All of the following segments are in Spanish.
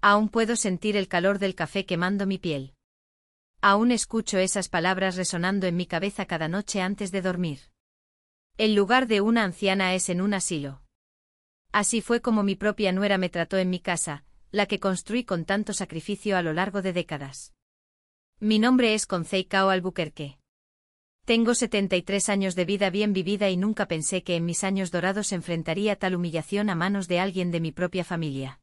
Aún puedo sentir el calor del café quemando mi piel. Aún escucho esas palabras resonando en mi cabeza cada noche antes de dormir. El lugar de una anciana es en un asilo. Así fue como mi propia nuera me trató en mi casa, la que construí con tanto sacrificio a lo largo de décadas. Mi nombre es Concey Cao Albuquerque. Tengo 73 años de vida bien vivida y nunca pensé que en mis años dorados enfrentaría tal humillación a manos de alguien de mi propia familia.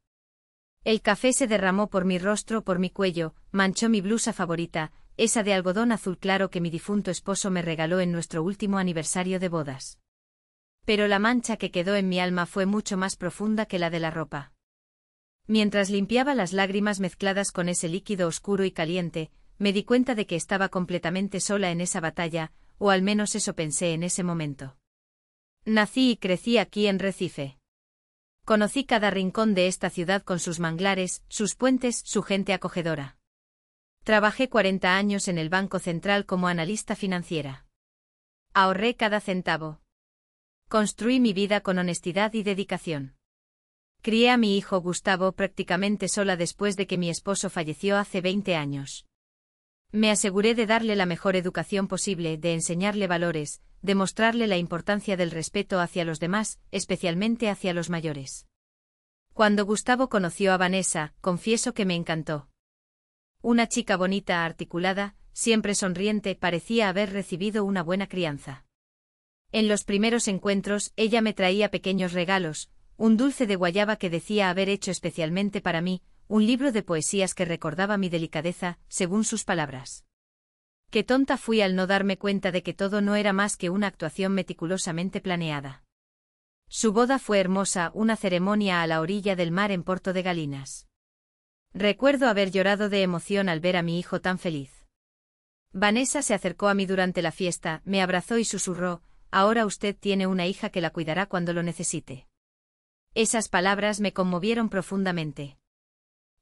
El café se derramó por mi rostro, por mi cuello, manchó mi blusa favorita, esa de algodón azul claro que mi difunto esposo me regaló en nuestro último aniversario de bodas. Pero la mancha que quedó en mi alma fue mucho más profunda que la de la ropa. Mientras limpiaba las lágrimas mezcladas con ese líquido oscuro y caliente, me di cuenta de que estaba completamente sola en esa batalla, o al menos eso pensé en ese momento. Nací y crecí aquí en Recife. Conocí cada rincón de esta ciudad con sus manglares, sus puentes, su gente acogedora. Trabajé 40 años en el Banco Central como analista financiera. Ahorré cada centavo. Construí mi vida con honestidad y dedicación. Crié a mi hijo Gustavo prácticamente sola después de que mi esposo falleció hace 20 años. Me aseguré de darle la mejor educación posible, de enseñarle valores, de mostrarle la importancia del respeto hacia los demás, especialmente hacia los mayores. Cuando Gustavo conoció a Vanessa, confieso que me encantó. Una chica bonita, articulada, siempre sonriente, parecía haber recibido una buena crianza. En los primeros encuentros, ella me traía pequeños regalos, un dulce de guayaba que decía haber hecho especialmente para mí, un libro de poesías que recordaba mi delicadeza, según sus palabras. Qué tonta fui al no darme cuenta de que todo no era más que una actuación meticulosamente planeada. Su boda fue hermosa, una ceremonia a la orilla del mar en Porto de Galinas. Recuerdo haber llorado de emoción al ver a mi hijo tan feliz. Vanessa se acercó a mí durante la fiesta, me abrazó y susurró: «Ahora usted tiene una hija que la cuidará cuando lo necesite». Esas palabras me conmovieron profundamente.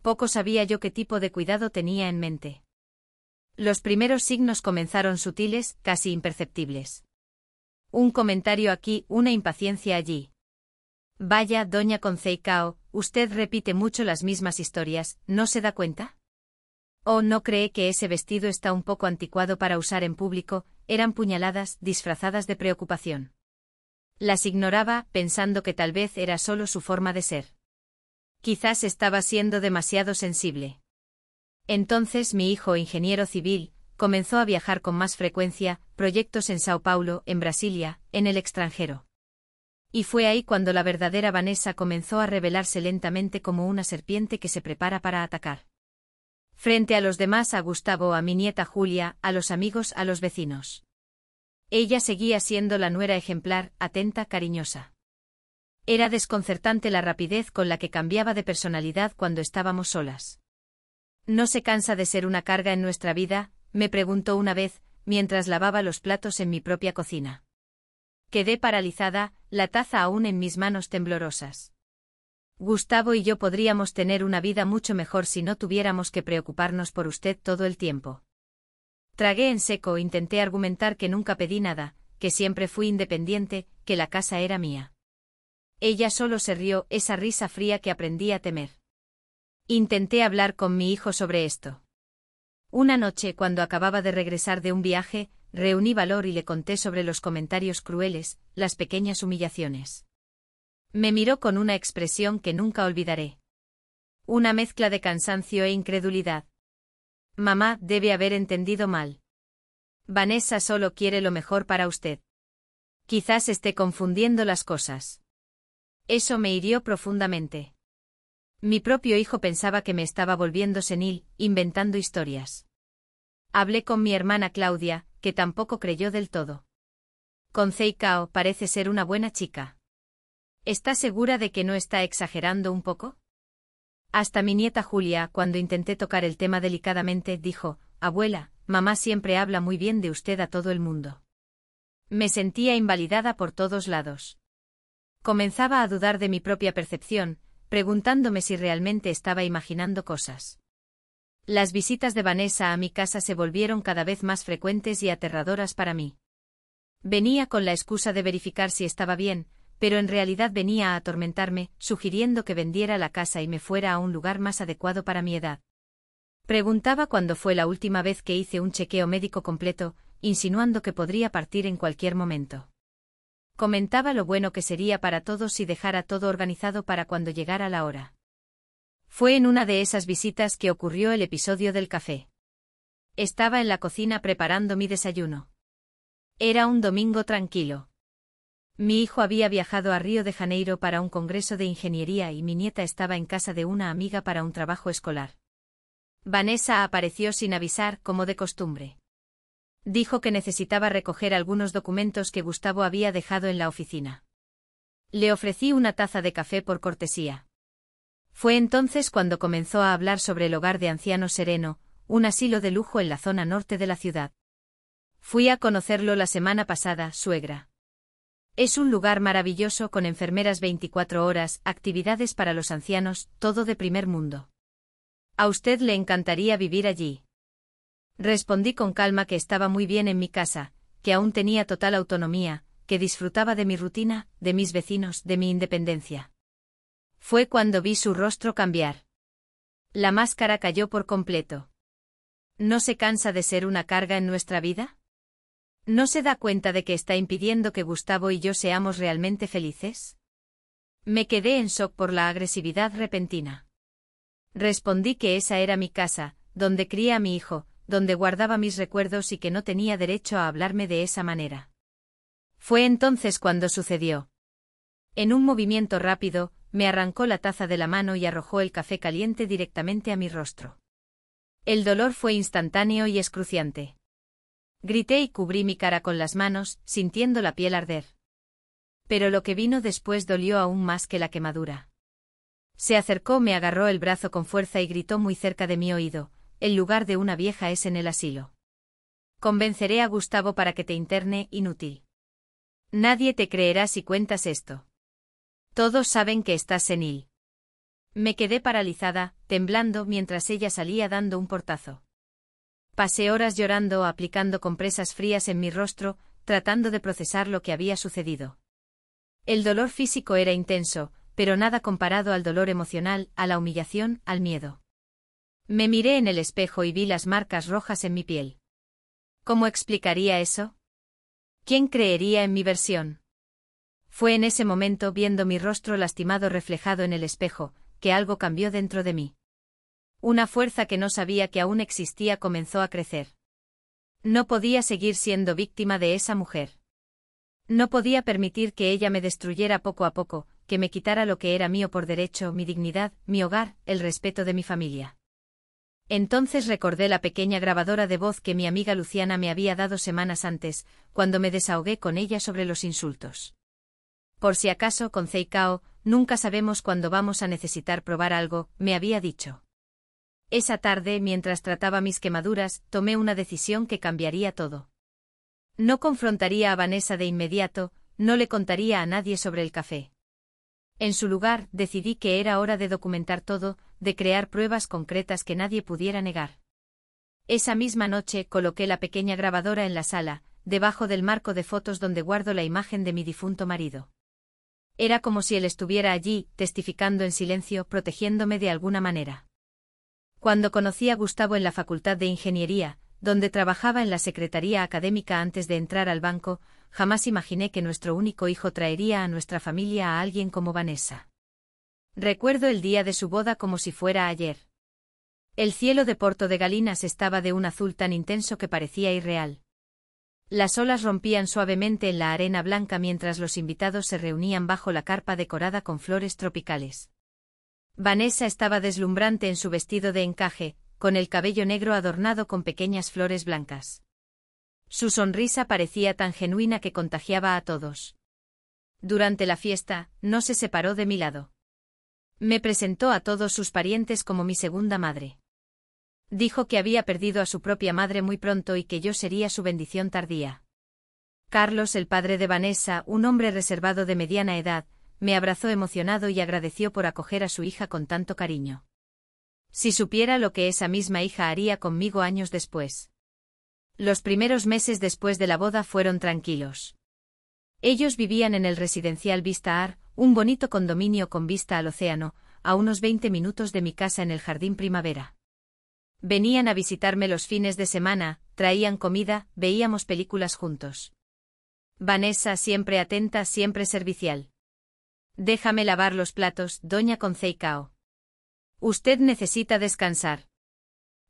Poco sabía yo qué tipo de cuidado tenía en mente. Los primeros signos comenzaron sutiles, casi imperceptibles. Un comentario aquí, una impaciencia allí. «Vaya, doña Concey Cao, usted repite mucho las mismas historias, ¿no se da cuenta? ¿O no cree que ese vestido está un poco anticuado para usar en público?». Eran puñaladas disfrazadas de preocupación. Las ignoraba, pensando que tal vez era solo su forma de ser. Quizás estaba siendo demasiado sensible. Entonces mi hijo, ingeniero civil, comenzó a viajar con más frecuencia, proyectos en Sao Paulo, en Brasilia, en el extranjero. Y fue ahí cuando la verdadera Vanessa comenzó a revelarse lentamente como una serpiente que se prepara para atacar. Frente a los demás, a Gustavo, a mi nieta Julia, a los amigos, a los vecinos. Ella seguía siendo la nuera ejemplar, atenta, cariñosa. Era desconcertante la rapidez con la que cambiaba de personalidad cuando estábamos solas. «¿No se cansa de ser una carga en nuestra vida?», me preguntó una vez, mientras lavaba los platos en mi propia cocina. Quedé paralizada, la taza aún en mis manos temblorosas. «Gustavo y yo podríamos tener una vida mucho mejor si no tuviéramos que preocuparnos por usted todo el tiempo». Tragué en seco, intenté argumentar que nunca pedí nada, que siempre fui independiente, que la casa era mía. Ella solo se rió, esa risa fría que aprendí a temer. Intenté hablar con mi hijo sobre esto. Una noche, cuando acababa de regresar de un viaje, reuní valor y le conté sobre los comentarios crueles, las pequeñas humillaciones. Me miró con una expresión que nunca olvidaré. Una mezcla de cansancio e incredulidad. «Mamá, debe haber entendido mal. Vanessa solo quiere lo mejor para usted. Quizás esté confundiendo las cosas». Eso me hirió profundamente. Mi propio hijo pensaba que me estaba volviendo senil, inventando historias. Hablé con mi hermana Claudia, que tampoco creyó del todo. «Concey Cao parece ser una buena chica. ¿Está segura de que no está exagerando un poco?». Hasta mi nieta Julia, cuando intenté tocar el tema delicadamente, dijo: «Abuela, mamá siempre habla muy bien de usted a todo el mundo». Me sentía invalidada por todos lados. Comenzaba a dudar de mi propia percepción, preguntándome si realmente estaba imaginando cosas. Las visitas de Vanessa a mi casa se volvieron cada vez más frecuentes y aterradoras para mí. Venía con la excusa de verificar si estaba bien, pero en realidad venía a atormentarme, sugiriendo que vendiera la casa y me fuera a un lugar más adecuado para mi edad. Preguntaba cuándo fue la última vez que hice un chequeo médico completo, insinuando que podría partir en cualquier momento. Comentaba lo bueno que sería para todos si dejara todo organizado para cuando llegara la hora. Fue en una de esas visitas que ocurrió el episodio del café. Estaba en la cocina preparando mi desayuno. Era un domingo tranquilo. Mi hijo había viajado a Río de Janeiro para un congreso de ingeniería y mi nieta estaba en casa de una amiga para un trabajo escolar. Vanessa apareció sin avisar, como de costumbre. Dijo que necesitaba recoger algunos documentos que Gustavo había dejado en la oficina. Le ofrecí una taza de café por cortesía. Fue entonces cuando comenzó a hablar sobre el hogar de ancianos Sereno, un asilo de lujo en la zona norte de la ciudad. Fui a conocerlo la semana pasada, suegra. Es un lugar maravilloso con enfermeras 24 horas, actividades para los ancianos, todo de primer mundo. A usted le encantaría vivir allí. Respondí con calma que estaba muy bien en mi casa, que aún tenía total autonomía, que disfrutaba de mi rutina, de mis vecinos, de mi independencia. Fue cuando vi su rostro cambiar. La máscara cayó por completo. ¿No se cansa de ser una carga en nuestra vida? ¿No se da cuenta de que está impidiendo que Gustavo y yo seamos realmente felices? Me quedé en shock por la agresividad repentina. Respondí que esa era mi casa, donde crié a mi hijo, donde guardaba mis recuerdos y que no tenía derecho a hablarme de esa manera. Fue entonces cuando sucedió. En un movimiento rápido, me arrancó la taza de la mano y arrojó el café caliente directamente a mi rostro. El dolor fue instantáneo y excruciante. Grité y cubrí mi cara con las manos, sintiendo la piel arder. Pero lo que vino después dolió aún más que la quemadura. Se acercó, me agarró el brazo con fuerza y gritó muy cerca de mi oído: el lugar de una vieja es en el asilo. Convenceré a Gustavo para que te interne, inútil. Nadie te creerá si cuentas esto. Todos saben que estás senil. Me quedé paralizada, temblando mientras ella salía dando un portazo. Pasé horas llorando, aplicando compresas frías en mi rostro, tratando de procesar lo que había sucedido. El dolor físico era intenso, pero nada comparado al dolor emocional, a la humillación, al miedo. Me miré en el espejo y vi las marcas rojas en mi piel. ¿Cómo explicaría eso? ¿Quién creería en mi versión? Fue en ese momento, viendo mi rostro lastimado reflejado en el espejo, que algo cambió dentro de mí. Una fuerza que no sabía que aún existía comenzó a crecer. No podía seguir siendo víctima de esa mujer. No podía permitir que ella me destruyera poco a poco, que me quitara lo que era mío por derecho, mi dignidad, mi hogar, el respeto de mi familia. Entonces recordé la pequeña grabadora de voz que mi amiga Luciana me había dado semanas antes, cuando me desahogué con ella sobre los insultos. Por si acaso, con Zeikao, nunca sabemos cuándo vamos a necesitar probar algo, me había dicho. Esa tarde, mientras trataba mis quemaduras, tomé una decisión que cambiaría todo. No confrontaría a Vanessa de inmediato, no le contaría a nadie sobre el café. En su lugar, decidí que era hora de documentar todo, de crear pruebas concretas que nadie pudiera negar. Esa misma noche coloqué la pequeña grabadora en la sala, debajo del marco de fotos donde guardo la imagen de mi difunto marido. Era como si él estuviera allí, testificando en silencio, protegiéndome de alguna manera. Cuando conocí a Gustavo en la Facultad de Ingeniería, donde trabajaba en la secretaría académica antes de entrar al banco, jamás imaginé que nuestro único hijo traería a nuestra familia a alguien como Vanessa. Recuerdo el día de su boda como si fuera ayer. El cielo de Porto de Galinas estaba de un azul tan intenso que parecía irreal. Las olas rompían suavemente en la arena blanca mientras los invitados se reunían bajo la carpa decorada con flores tropicales. Vanessa estaba deslumbrante en su vestido de encaje, con el cabello negro adornado con pequeñas flores blancas. Su sonrisa parecía tan genuina que contagiaba a todos. Durante la fiesta, no se separó de mi lado. Me presentó a todos sus parientes como mi segunda madre. Dijo que había perdido a su propia madre muy pronto y que yo sería su bendición tardía. Carlos, el padre de Vanessa, un hombre reservado de mediana edad, me abrazó emocionado y agradeció por acoger a su hija con tanto cariño. Si supiera lo que esa misma hija haría conmigo años después. Los primeros meses después de la boda fueron tranquilos. Ellos vivían en el residencial Vista Ar, un bonito condominio con vista al océano, a unos 20 minutos de mi casa en el Jardín Primavera. Venían a visitarme los fines de semana, traían comida, veíamos películas juntos. Vanessa siempre atenta, siempre servicial. Déjame lavar los platos, doña Conceicao. Usted necesita descansar.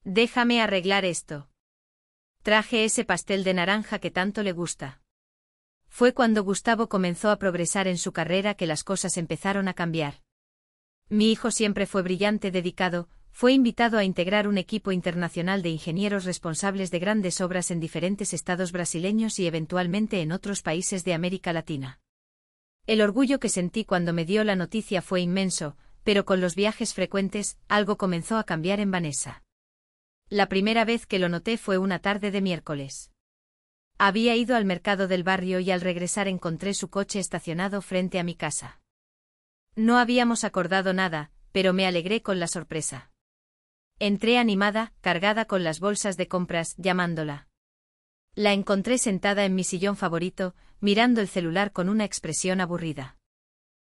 Déjame arreglar esto. Traje ese pastel de naranja que tanto le gusta. Fue cuando Gustavo comenzó a progresar en su carrera que las cosas empezaron a cambiar. Mi hijo siempre fue brillante, dedicado, fue invitado a integrar un equipo internacional de ingenieros responsables de grandes obras en diferentes estados brasileños y eventualmente en otros países de América Latina. El orgullo que sentí cuando me dio la noticia fue inmenso, pero con los viajes frecuentes, algo comenzó a cambiar en Vanessa. La primera vez que lo noté fue una tarde de miércoles. Había ido al mercado del barrio y al regresar encontré su coche estacionado frente a mi casa. No habíamos acordado nada, pero me alegré con la sorpresa. Entré animada, cargada con las bolsas de compras, llamándola. La encontré sentada en mi sillón favorito, mirando el celular con una expresión aburrida.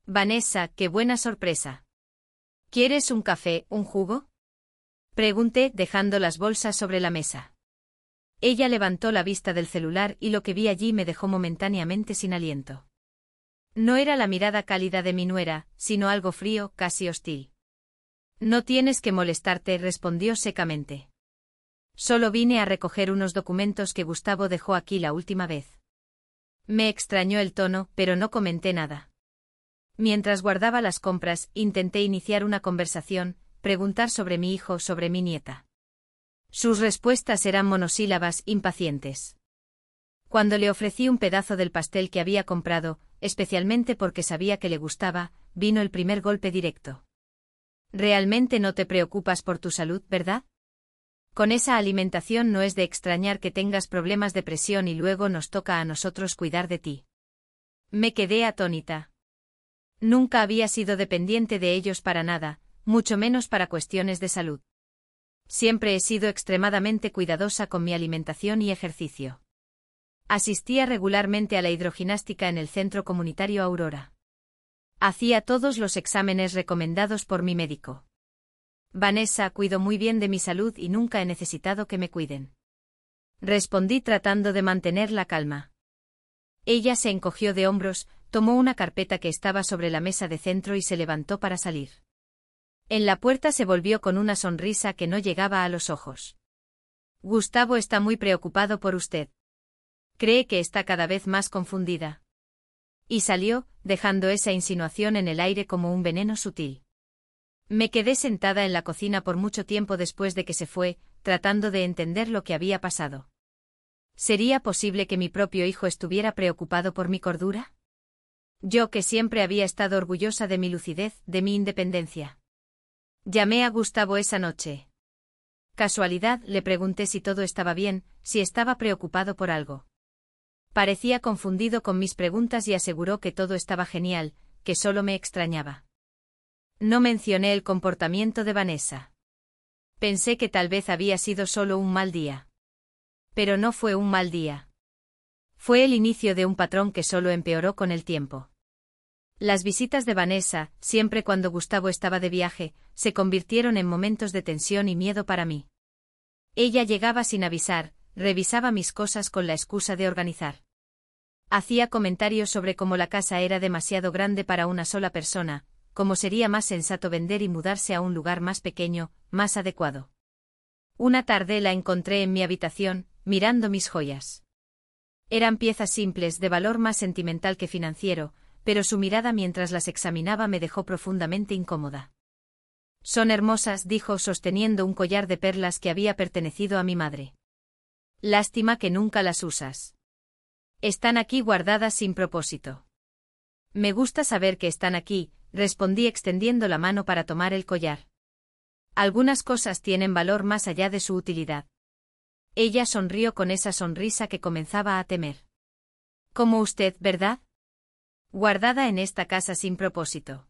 Vanessa, qué buena sorpresa. ¿Quieres un café, un jugo? Pregunté, dejando las bolsas sobre la mesa. Ella levantó la vista del celular y lo que vi allí me dejó momentáneamente sin aliento. No era la mirada cálida de mi nuera, sino algo frío, casi hostil. No tienes que molestarte, respondió secamente. Solo vine a recoger unos documentos que Gustavo dejó aquí la última vez. Me extrañó el tono, pero no comenté nada. Mientras guardaba las compras, intenté iniciar una conversación, preguntar sobre mi hijo, sobre mi nieta. Sus respuestas eran monosílabas, impacientes. Cuando le ofrecí un pedazo del pastel que había comprado, especialmente porque sabía que le gustaba, vino el primer golpe directo. Realmente no te preocupas por tu salud, ¿verdad? Con esa alimentación no es de extrañar que tengas problemas de presión y luego nos toca a nosotros cuidar de ti. Me quedé atónita. Nunca había sido dependiente de ellos para nada, mucho menos para cuestiones de salud. Siempre he sido extremadamente cuidadosa con mi alimentación y ejercicio. Asistía regularmente a la hidroginástica en el centro comunitario Aurora. Hacía todos los exámenes recomendados por mi médico. Vanessa, cuido muy bien de mi salud y nunca he necesitado que me cuiden. Respondí tratando de mantener la calma. Ella se encogió de hombros, tomó una carpeta que estaba sobre la mesa de centro y se levantó para salir. En la puerta se volvió con una sonrisa que no llegaba a los ojos. Gustavo está muy preocupado por usted. Cree que está cada vez más confundida. Y salió, dejando esa insinuación en el aire como un veneno sutil. Me quedé sentada en la cocina por mucho tiempo después de que se fue, tratando de entender lo que había pasado. ¿Sería posible que mi propio hijo estuviera preocupado por mi cordura? Yo que siempre había estado orgullosa de mi lucidez, de mi independencia. Llamé a Gustavo esa noche. Casualidad, le pregunté si todo estaba bien, si estaba preocupado por algo. Parecía confundido con mis preguntas y aseguró que todo estaba genial, que solo me extrañaba. No mencioné el comportamiento de Vanessa. Pensé que tal vez había sido solo un mal día. Pero no fue un mal día. Fue el inicio de un patrón que solo empeoró con el tiempo. Las visitas de Vanessa, siempre cuando Gustavo estaba de viaje, se convirtieron en momentos de tensión y miedo para mí. Ella llegaba sin avisar, revisaba mis cosas con la excusa de organizar. Hacía comentarios sobre cómo la casa era demasiado grande para una sola persona, cómo sería más sensato vender y mudarse a un lugar más pequeño, más adecuado. Una tarde la encontré en mi habitación, mirando mis joyas. Eran piezas simples, de valor más sentimental que financiero, pero su mirada mientras las examinaba me dejó profundamente incómoda. Son hermosas, dijo sosteniendo un collar de perlas que había pertenecido a mi madre. Lástima que nunca las usas. Están aquí guardadas sin propósito. Me gusta saber que están aquí, respondí extendiendo la mano para tomar el collar. Algunas cosas tienen valor más allá de su utilidad. Ella sonrió con esa sonrisa que comenzaba a temer. Como usted, ¿verdad? Guardada en esta casa sin propósito.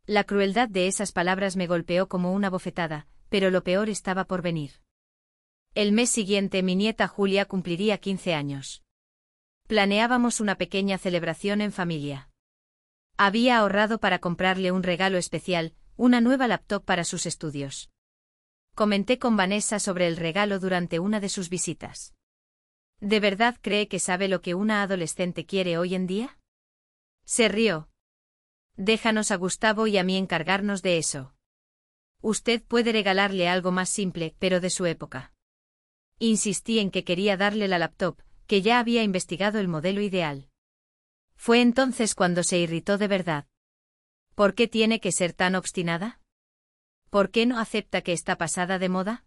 La crueldad de esas palabras me golpeó como una bofetada, pero lo peor estaba por venir. El mes siguiente mi nieta Julia cumpliría 15 años. Planeábamos una pequeña celebración en familia. Había ahorrado para comprarle un regalo especial, una nueva laptop para sus estudios. Comenté con Vanessa sobre el regalo durante una de sus visitas. ¿De verdad cree que sabe lo que una adolescente quiere hoy en día? Se rió. Déjanos a Gustavo y a mí encargarnos de eso. Usted puede regalarle algo más simple, pero de su época. Insistí en que quería darle la laptop, que ya había investigado el modelo ideal. Fue entonces cuando se irritó de verdad. ¿Por qué tiene que ser tan obstinada? ¿Por qué no acepta que está pasada de moda?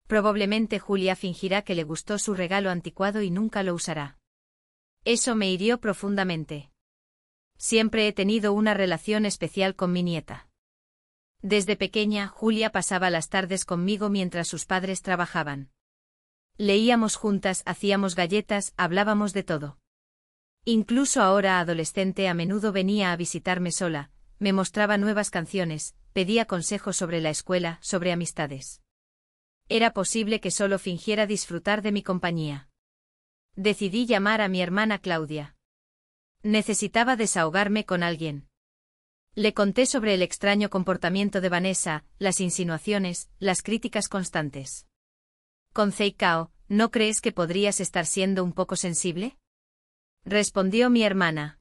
Probablemente Julia fingirá que le gustó su regalo anticuado y nunca lo usará. Eso me hirió profundamente. Siempre he tenido una relación especial con mi nieta. Desde pequeña, Julia pasaba las tardes conmigo mientras sus padres trabajaban. Leíamos juntas, hacíamos galletas, hablábamos de todo. Incluso ahora adolescente a menudo venía a visitarme sola, me mostraba nuevas canciones, pedía consejos sobre la escuela, sobre amistades. Era posible que solo fingiera disfrutar de mi compañía. Decidí llamar a mi hermana Claudia. Necesitaba desahogarme con alguien. Le conté sobre el extraño comportamiento de Vanessa, las insinuaciones, las críticas constantes. Conceicao, ¿no crees que podrías estar siendo un poco sensible? Respondió mi hermana.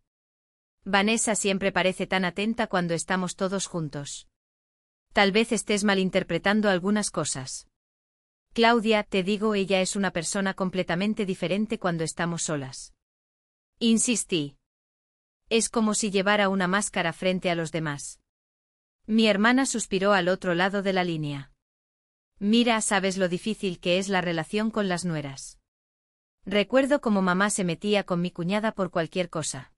Vanessa siempre parece tan atenta cuando estamos todos juntos. Tal vez estés malinterpretando algunas cosas. Claudia, te digo, ella es una persona completamente diferente cuando estamos solas. Insistí. Es como si llevara una máscara frente a los demás. Mi hermana suspiró al otro lado de la línea. Mira, sabes lo difícil que es la relación con las nueras. Recuerdo cómo mamá se metía con mi cuñada por cualquier cosa.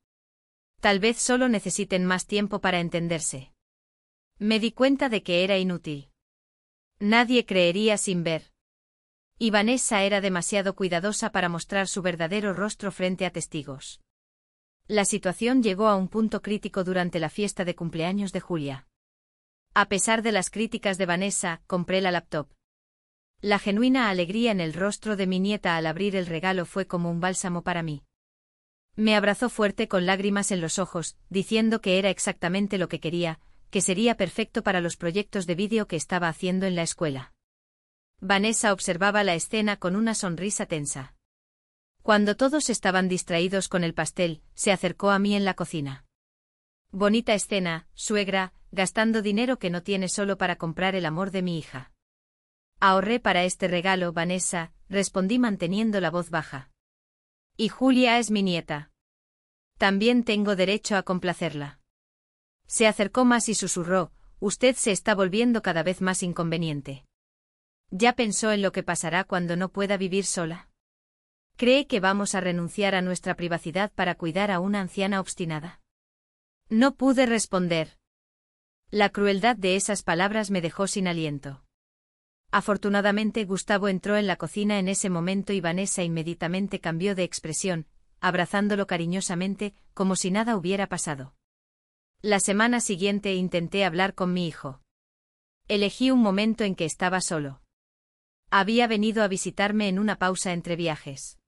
Tal vez solo necesiten más tiempo para entenderse. Me di cuenta de que era inútil. Nadie creería sin ver. Y Vanessa era demasiado cuidadosa para mostrar su verdadero rostro frente a testigos. La situación llegó a un punto crítico durante la fiesta de cumpleaños de Julia. A pesar de las críticas de Vanessa, compré la laptop. La genuina alegría en el rostro de mi nieta al abrir el regalo fue como un bálsamo para mí. Me abrazó fuerte con lágrimas en los ojos, diciendo que era exactamente lo que quería, que sería perfecto para los proyectos de vídeo que estaba haciendo en la escuela. Vanessa observaba la escena con una sonrisa tensa. Cuando todos estaban distraídos con el pastel, se acercó a mí en la cocina. Bonita escena, suegra, gastando dinero que no tiene solo para comprar el amor de mi hija. Ahorré para este regalo, Vanessa, respondí manteniendo la voz baja. Y Julia es mi nieta. También tengo derecho a complacerla. Se acercó más y susurró, usted se está volviendo cada vez más inconveniente. ¿Ya pensó en lo que pasará cuando no pueda vivir sola? ¿Cree que vamos a renunciar a nuestra privacidad para cuidar a una anciana obstinada? No pude responder. La crueldad de esas palabras me dejó sin aliento. Afortunadamente Gustavo entró en la cocina en ese momento y Vanessa inmediatamente cambió de expresión, abrazándolo cariñosamente, como si nada hubiera pasado. La semana siguiente intenté hablar con mi hijo. Elegí un momento en que estaba solo. Había venido a visitarme en una pausa entre viajes.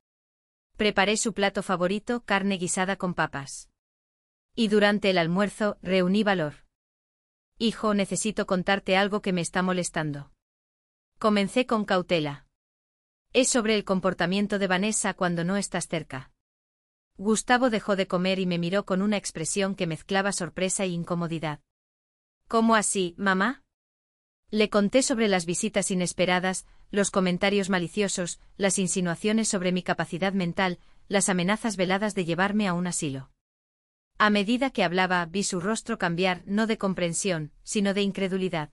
Preparé su plato favorito, carne guisada con papas. Y durante el almuerzo, reuní valor. Hijo, necesito contarte algo que me está molestando. Comencé con cautela. Es sobre el comportamiento de Vanessa cuando no estás cerca. Gustavo dejó de comer y me miró con una expresión que mezclaba sorpresa e incomodidad. ¿Cómo así, mamá? Le conté sobre las visitas inesperadas, los comentarios maliciosos, las insinuaciones sobre mi capacidad mental, las amenazas veladas de llevarme a un asilo. A medida que hablaba, vi su rostro cambiar, no de comprensión, sino de incredulidad.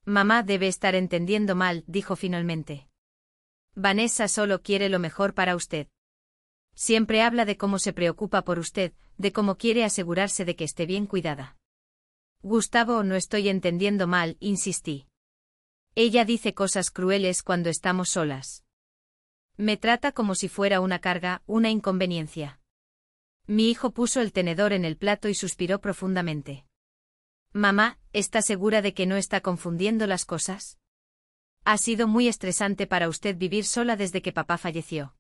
Mamá debe estar entendiendo mal, dijo finalmente. Vanessa solo quiere lo mejor para usted. Siempre habla de cómo se preocupa por usted, de cómo quiere asegurarse de que esté bien cuidada. Gustavo, no estoy entendiendo mal, insistí. Ella dice cosas crueles cuando estamos solas. Me trata como si fuera una carga, una inconveniencia. Mi hijo puso el tenedor en el plato y suspiró profundamente. Mamá, ¿está segura de que no está confundiendo las cosas? Ha sido muy estresante para usted vivir sola desde que papá falleció.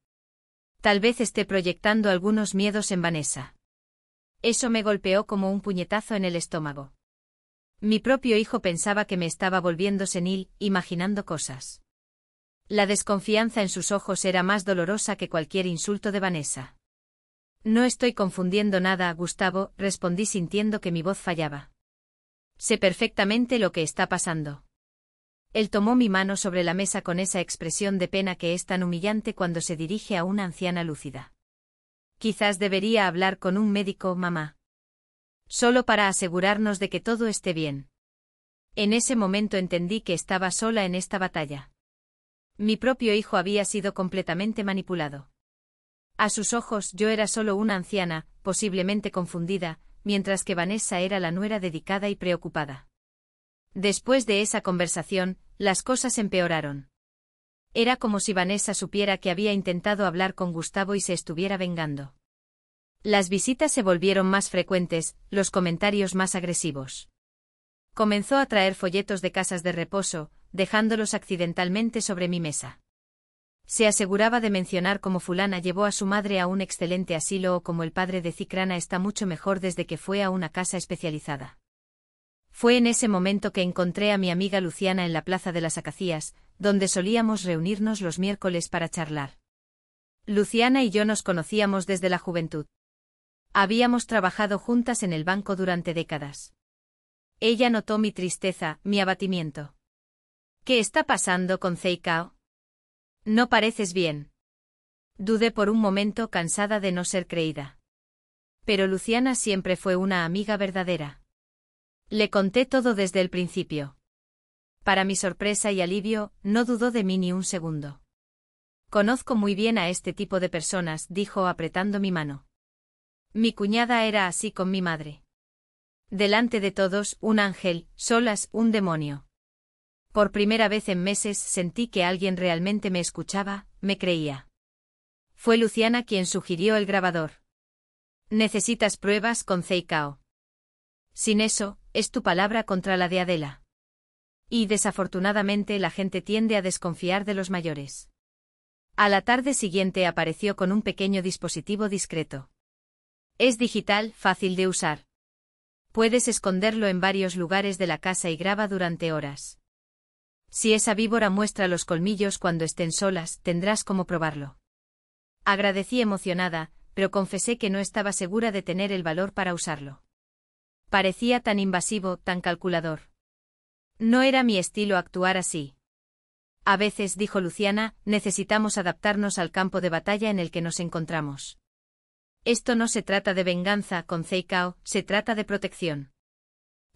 Tal vez esté proyectando algunos miedos en Vanessa. Eso me golpeó como un puñetazo en el estómago. Mi propio hijo pensaba que me estaba volviendo senil, imaginando cosas. La desconfianza en sus ojos era más dolorosa que cualquier insulto de Vanessa. No estoy confundiendo nada, Gustavo, respondí sintiendo que mi voz fallaba. Sé perfectamente lo que está pasando. Él tomó mi mano sobre la mesa con esa expresión de pena que es tan humillante cuando se dirige a una anciana lúcida. Quizás debería hablar con un médico, mamá. Solo para asegurarnos de que todo esté bien. En ese momento entendí que estaba sola en esta batalla. Mi propio hijo había sido completamente manipulado. A sus ojos yo era solo una anciana, posiblemente confundida, mientras que Vanessa era la nuera dedicada y preocupada. Después de esa conversación, las cosas empeoraron. Era como si Vanessa supiera que había intentado hablar con Gustavo y se estuviera vengando. Las visitas se volvieron más frecuentes, los comentarios más agresivos. Comenzó a traer folletos de casas de reposo, dejándolos accidentalmente sobre mi mesa. Se aseguraba de mencionar cómo fulana llevó a su madre a un excelente asilo o como el padre de Cicrana está mucho mejor desde que fue a una casa especializada. Fue en ese momento que encontré a mi amiga Luciana en la Plaza de las Acacias, donde solíamos reunirnos los miércoles para charlar. Luciana y yo nos conocíamos desde la juventud. Habíamos trabajado juntas en el banco durante décadas. Ella notó mi tristeza, mi abatimiento. ¿Qué está pasando con Zeikao? No pareces bien. Dudé por un momento, cansada de no ser creída. Pero Luciana siempre fue una amiga verdadera. Le conté todo desde el principio. Para mi sorpresa y alivio, no dudó de mí ni un segundo. Conozco muy bien a este tipo de personas, dijo apretando mi mano. Mi cuñada era así con mi madre. Delante de todos, un ángel, solas, un demonio. Por primera vez en meses sentí que alguien realmente me escuchaba, me creía. Fue Luciana quien sugirió el grabador. Necesitas pruebas con Zeikao. Sin eso, es tu palabra contra la de Adela. Y desafortunadamente la gente tiende a desconfiar de los mayores. A la tarde siguiente apareció con un pequeño dispositivo discreto. Es digital, fácil de usar. Puedes esconderlo en varios lugares de la casa y graba durante horas. Si esa víbora muestra los colmillos cuando estén solas, tendrás cómo probarlo. Agradecí emocionada, pero confesé que no estaba segura de tener el valor para usarlo. Parecía tan invasivo, tan calculador. No era mi estilo actuar así. A veces, dijo Luciana, necesitamos adaptarnos al campo de batalla en el que nos encontramos. Esto no se trata de venganza con Zeikao, se trata de protección.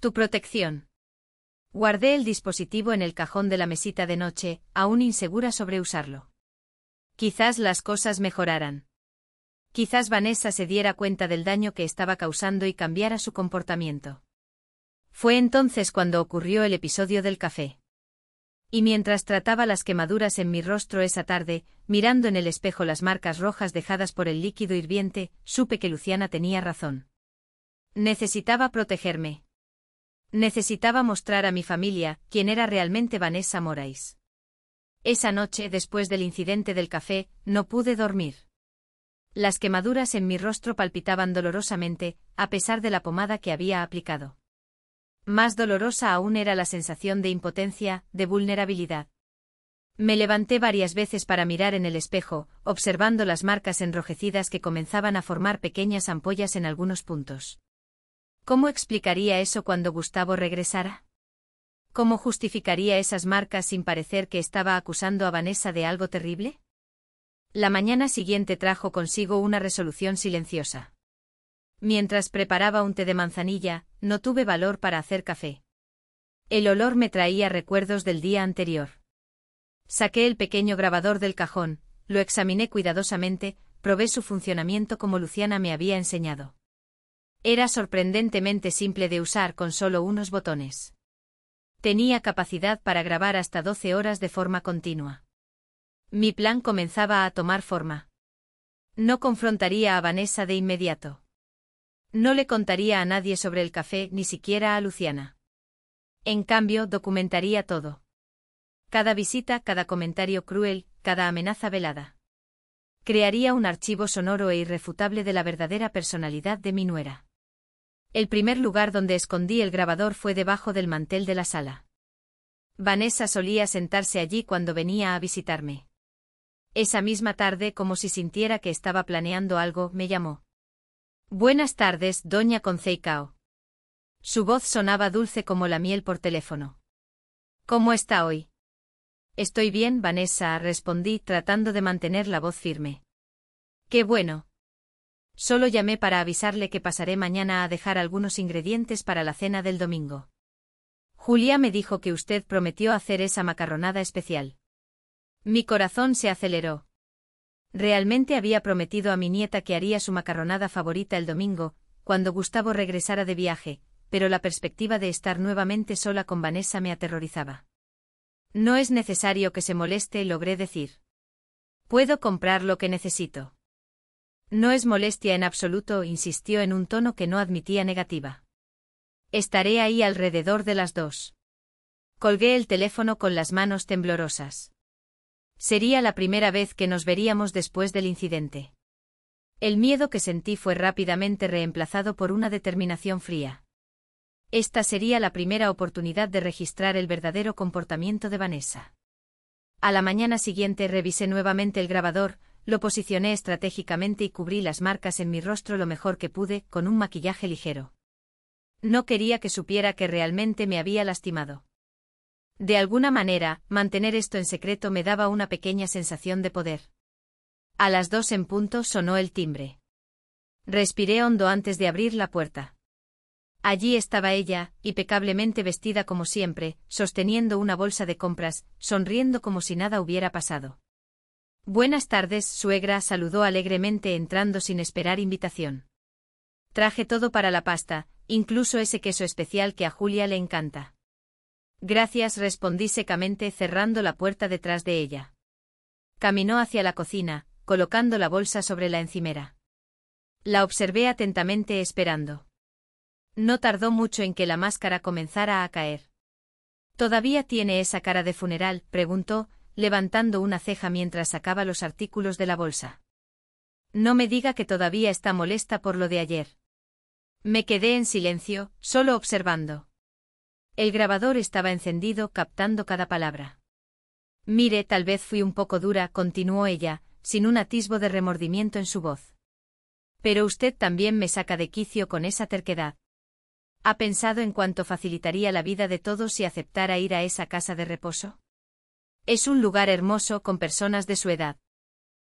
Tu protección. Guardé el dispositivo en el cajón de la mesita de noche, aún insegura sobre usarlo. Quizás las cosas mejoraran. Quizás Vanessa se diera cuenta del daño que estaba causando y cambiara su comportamiento. Fue entonces cuando ocurrió el episodio del café. Y mientras trataba las quemaduras en mi rostro esa tarde, mirando en el espejo las marcas rojas dejadas por el líquido hirviente, supe que Luciana tenía razón. Necesitaba protegerme. Necesitaba mostrar a mi familia quién era realmente Vanessa Morais. Esa noche, después del incidente del café, no pude dormir. Las quemaduras en mi rostro palpitaban dolorosamente, a pesar de la pomada que había aplicado. Más dolorosa aún era la sensación de impotencia, de vulnerabilidad. Me levanté varias veces para mirar en el espejo, observando las marcas enrojecidas que comenzaban a formar pequeñas ampollas en algunos puntos. ¿Cómo explicaría eso cuando Gustavo regresara? ¿Cómo justificaría esas marcas sin parecer que estaba acusando a Vanessa de algo terrible? La mañana siguiente trajo consigo una resolución silenciosa. Mientras preparaba un té de manzanilla, no tuve valor para hacer café. El olor me traía recuerdos del día anterior. Saqué el pequeño grabador del cajón, lo examiné cuidadosamente, probé su funcionamiento como Luciana me había enseñado. Era sorprendentemente simple de usar con solo unos botones. Tenía capacidad para grabar hasta 12 horas de forma continua. Mi plan comenzaba a tomar forma. No confrontaría a Vanessa de inmediato. No le contaría a nadie sobre el café, ni siquiera a Luciana. En cambio, documentaría todo. Cada visita, cada comentario cruel, cada amenaza velada. Crearía un archivo sonoro e irrefutable de la verdadera personalidad de mi nuera. El primer lugar donde escondí el grabador fue debajo del mantel de la sala. Vanessa solía sentarse allí cuando venía a visitarme. Esa misma tarde, como si sintiera que estaba planeando algo, me llamó. Buenas tardes, doña Conceicao. Su voz sonaba dulce como la miel por teléfono. ¿Cómo está hoy? Estoy bien, Vanessa, respondí, tratando de mantener la voz firme. Qué bueno. Solo llamé para avisarle que pasaré mañana a dejar algunos ingredientes para la cena del domingo. Julia me dijo que usted prometió hacer esa macarronada especial. Mi corazón se aceleró. Realmente había prometido a mi nieta que haría su macarronada favorita el domingo, cuando Gustavo regresara de viaje, pero la perspectiva de estar nuevamente sola con Vanessa me aterrorizaba. No es necesario que se moleste, logré decir. Puedo comprar lo que necesito. No es molestia en absoluto, insistió en un tono que no admitía negativa. Estaré ahí alrededor de las 2. Colgué el teléfono con las manos temblorosas. Sería la primera vez que nos veríamos después del incidente. El miedo que sentí fue rápidamente reemplazado por una determinación fría. Esta sería la primera oportunidad de registrar el verdadero comportamiento de Vanessa. A la mañana siguiente revisé nuevamente el grabador, lo posicioné estratégicamente y cubrí las marcas en mi rostro lo mejor que pude, con un maquillaje ligero. No quería que supiera que realmente me había lastimado. De alguna manera, mantener esto en secreto me daba una pequeña sensación de poder. A las 2 en punto sonó el timbre. Respiré hondo antes de abrir la puerta. Allí estaba ella, impecablemente vestida como siempre, sosteniendo una bolsa de compras, sonriendo como si nada hubiera pasado. Buenas tardes, suegra, saludó alegremente entrando sin esperar invitación. Traje todo para la pasta, incluso ese queso especial que a Julia le encanta. Gracias, respondí secamente cerrando la puerta detrás de ella. Caminó hacia la cocina, colocando la bolsa sobre la encimera. La observé atentamente esperando. No tardó mucho en que la máscara comenzara a caer. ¿Todavía tiene esa cara de funeral?, preguntó, levantando una ceja mientras sacaba los artículos de la bolsa. No me diga que todavía está molesta por lo de ayer. Me quedé en silencio, solo observando. El grabador estaba encendido, captando cada palabra. Mire, tal vez fui un poco dura, continuó ella, sin un atisbo de remordimiento en su voz. Pero usted también me saca de quicio con esa terquedad. ¿Ha pensado en cuánto facilitaría la vida de todos si aceptara ir a esa casa de reposo? Es un lugar hermoso con personas de su edad.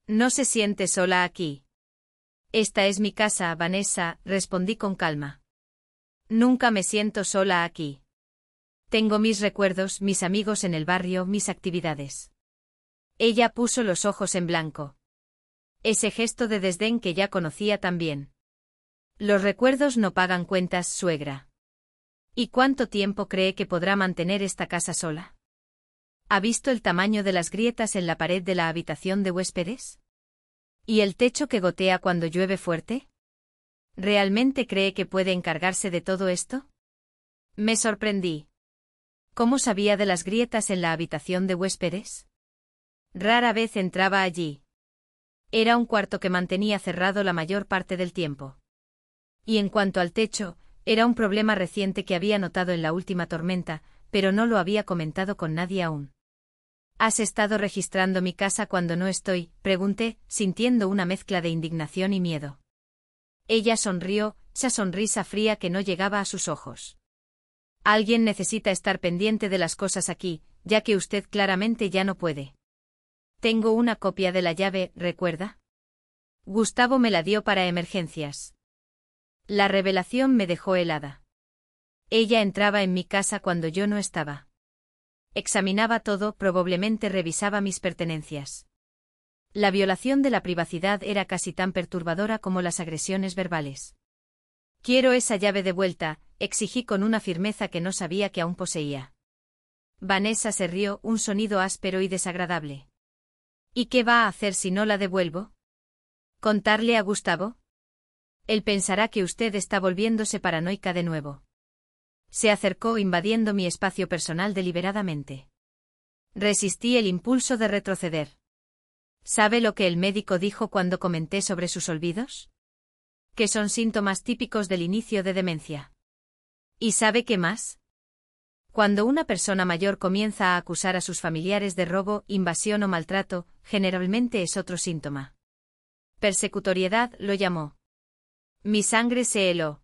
No se siente sola aquí. Esta es mi casa, Vanessa, respondí con calma. Nunca me siento sola aquí. Tengo mis recuerdos, mis amigos en el barrio, mis actividades. Ella puso los ojos en blanco. Ese gesto de desdén que ya conocía tan bien. Los recuerdos no pagan cuentas, suegra. ¿Y cuánto tiempo cree que podrá mantener esta casa sola? ¿Ha visto el tamaño de las grietas en la pared de la habitación de huéspedes? ¿Y el techo que gotea cuando llueve fuerte? ¿Realmente cree que puede encargarse de todo esto? Me sorprendí. ¿Cómo sabía de las grietas en la habitación de huéspedes? Rara vez entraba allí. Era un cuarto que mantenía cerrado la mayor parte del tiempo. Y en cuanto al techo, era un problema reciente que había notado en la última tormenta, pero no lo había comentado con nadie aún. ¿Has estado registrando mi casa cuando no estoy?, pregunté, sintiendo una mezcla de indignación y miedo. Ella sonrió, esa sonrisa fría que no llegaba a sus ojos. Alguien necesita estar pendiente de las cosas aquí, ya que usted claramente ya no puede. Tengo una copia de la llave, ¿recuerda? Gustavo me la dio para emergencias. La revelación me dejó helada. Ella entraba en mi casa cuando yo no estaba. Examinaba todo, probablemente revisaba mis pertenencias. La violación de la privacidad era casi tan perturbadora como las agresiones verbales. Quiero esa llave de vuelta, exigí con una firmeza que no sabía que aún poseía. Vanessa se rió, un sonido áspero y desagradable. ¿Y qué va a hacer si no la devuelvo? ¿Contarle a Gustavo? Él pensará que usted está volviéndose paranoica de nuevo. Se acercó invadiendo mi espacio personal deliberadamente. Resistí el impulso de retroceder. ¿Sabe lo que el médico dijo cuando comenté sobre sus olvidos? Que son síntomas típicos del inicio de demencia. ¿Y sabe qué más? Cuando una persona mayor comienza a acusar a sus familiares de robo, invasión o maltrato, generalmente es otro síntoma. Persecutoriedad lo llamó. Mi sangre se heló.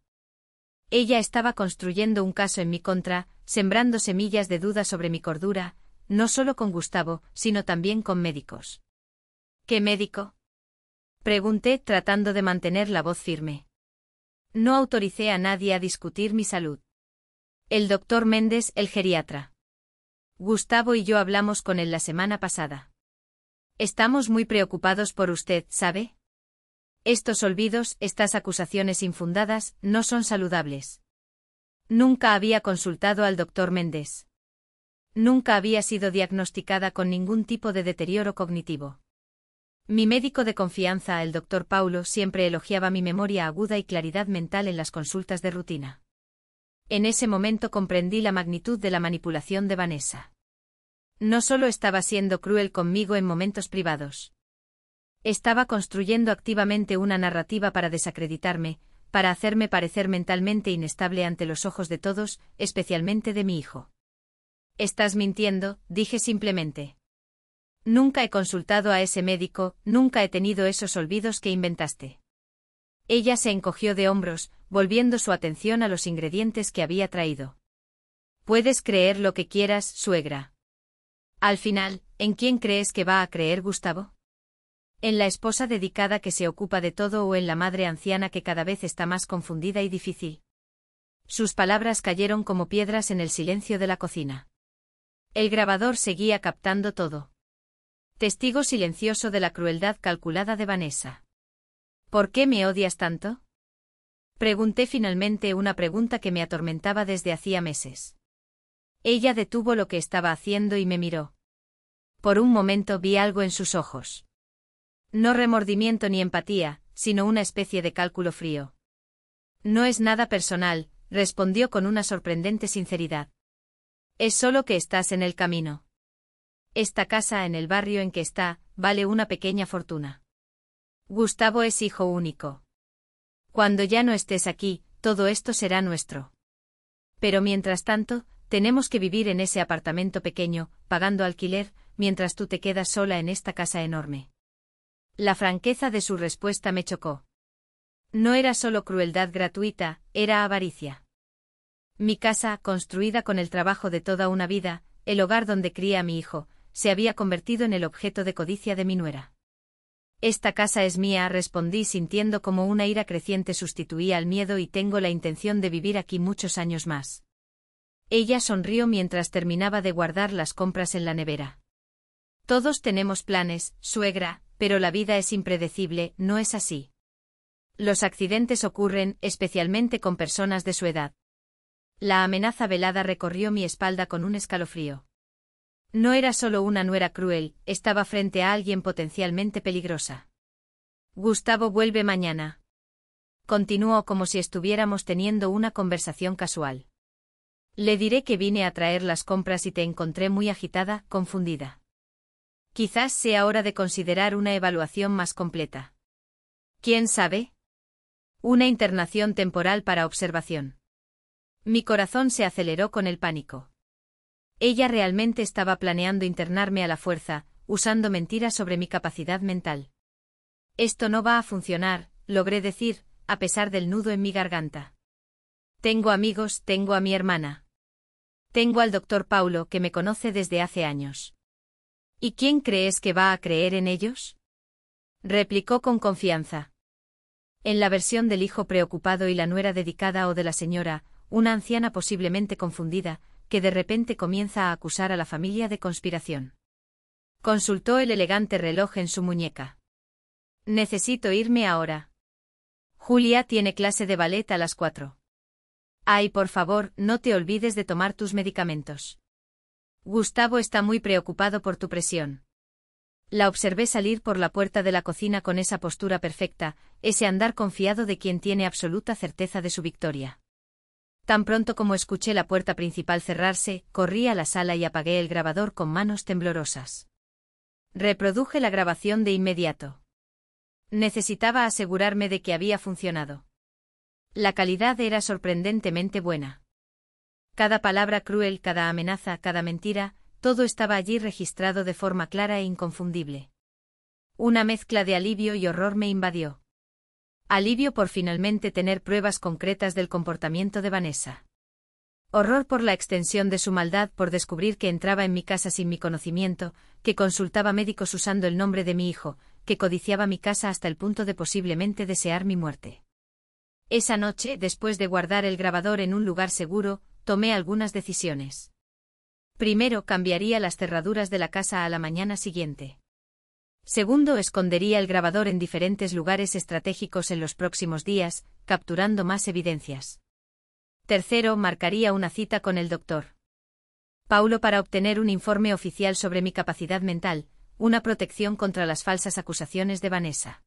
Ella estaba construyendo un caso en mi contra, sembrando semillas de duda sobre mi cordura, no solo con Gustavo, sino también con médicos. ¿Qué médico? Pregunté tratando de mantener la voz firme. No autoricé a nadie a discutir mi salud. El doctor Méndez, el geriatra. Gustavo y yo hablamos con él la semana pasada. Estamos muy preocupados por usted, ¿sabe? Estos olvidos, estas acusaciones infundadas, no son saludables. Nunca había consultado al doctor Méndez. Nunca había sido diagnosticada con ningún tipo de deterioro cognitivo. Mi médico de confianza, el doctor Paulo, siempre elogiaba mi memoria aguda y claridad mental en las consultas de rutina. En ese momento comprendí la magnitud de la manipulación de Vanessa. No solo estaba siendo cruel conmigo en momentos privados. Estaba construyendo activamente una narrativa para desacreditarme, para hacerme parecer mentalmente inestable ante los ojos de todos, especialmente de mi hijo. Estás mintiendo, dije simplemente. Nunca he consultado a ese médico, nunca he tenido esos olvidos que inventaste. Ella se encogió de hombros, volviendo su atención a los ingredientes que había traído. Puedes creer lo que quieras, suegra. Al final, ¿en quién crees que va a creer Gustavo? ¿En la esposa dedicada que se ocupa de todo o en la madre anciana que cada vez está más confundida y difícil? Sus palabras cayeron como piedras en el silencio de la cocina. El grabador seguía captando todo. Testigo silencioso de la crueldad calculada de Vanessa. ¿Por qué me odias tanto? Pregunté finalmente una pregunta que me atormentaba desde hacía meses. Ella detuvo lo que estaba haciendo y me miró. Por un momento vi algo en sus ojos. No remordimiento ni empatía, sino una especie de cálculo frío. No es nada personal, respondió con una sorprendente sinceridad. Es solo que estás en el camino. Esta casa en el barrio en que está, vale una pequeña fortuna. Gustavo es hijo único. Cuando ya no estés aquí, todo esto será nuestro. Pero mientras tanto, tenemos que vivir en ese apartamento pequeño, pagando alquiler, mientras tú te quedas sola en esta casa enorme. La franqueza de su respuesta me chocó. No era solo crueldad gratuita, era avaricia. Mi casa, construida con el trabajo de toda una vida, el hogar donde cría a mi hijo, se había convertido en el objeto de codicia de mi nuera. Esta casa es mía, respondí sintiendo como una ira creciente sustituía al miedo y tengo la intención de vivir aquí muchos años más. Ella sonrió mientras terminaba de guardar las compras en la nevera. Todos tenemos planes, suegra, pero la vida es impredecible, ¿no es así? Los accidentes ocurren, especialmente con personas de su edad. La amenaza velada recorrió mi espalda con un escalofrío. No era solo una nuera cruel, estaba frente a alguien potencialmente peligrosa. Gustavo vuelve mañana. Continuó como si estuviéramos teniendo una conversación casual. Le diré que vine a traer las compras y te encontré muy agitada, confundida. Quizás sea hora de considerar una evaluación más completa. ¿Quién sabe? Una internación temporal para observación. Mi corazón se aceleró con el pánico. Ella realmente estaba planeando internarme a la fuerza, usando mentiras sobre mi capacidad mental. Esto no va a funcionar, logré decir, a pesar del nudo en mi garganta. Tengo amigos, tengo a mi hermana. Tengo al doctor Paulo que me conoce desde hace años. ¿Y quién crees que va a creer en ellos? Replicó con confianza. En la versión del hijo preocupado y la nuera dedicada o de la señora, una anciana posiblemente confundida, que de repente comienza a acusar a la familia de conspiración. Consultó el elegante reloj en su muñeca. Necesito irme ahora. Julia tiene clase de ballet a las 4. Ay, por favor, no te olvides de tomar tus medicamentos. Gustavo está muy preocupado por tu presión. La observé salir por la puerta de la cocina con esa postura perfecta, ese andar confiado de quien tiene absoluta certeza de su victoria. Tan pronto como escuché la puerta principal cerrarse, corrí a la sala y apagué el grabador con manos temblorosas. Reproduje la grabación de inmediato. Necesitaba asegurarme de que había funcionado. La calidad era sorprendentemente buena. Cada palabra cruel, cada amenaza, cada mentira, todo estaba allí registrado de forma clara e inconfundible. Una mezcla de alivio y horror me invadió. Alivio por finalmente tener pruebas concretas del comportamiento de Vanessa. Horror por la extensión de su maldad, por descubrir que entraba en mi casa sin mi conocimiento, que consultaba médicos usando el nombre de mi hijo, que codiciaba mi casa hasta el punto de posiblemente desear mi muerte. Esa noche, después de guardar el grabador en un lugar seguro, tomé algunas decisiones. Primero, cambiaría las cerraduras de la casa a la mañana siguiente. Segundo, escondería el grabador en diferentes lugares estratégicos en los próximos días, capturando más evidencias. Tercero, marcaría una cita con el Dr. Paulo para obtener un informe oficial sobre mi capacidad mental, una protección contra las falsas acusaciones de Vanessa.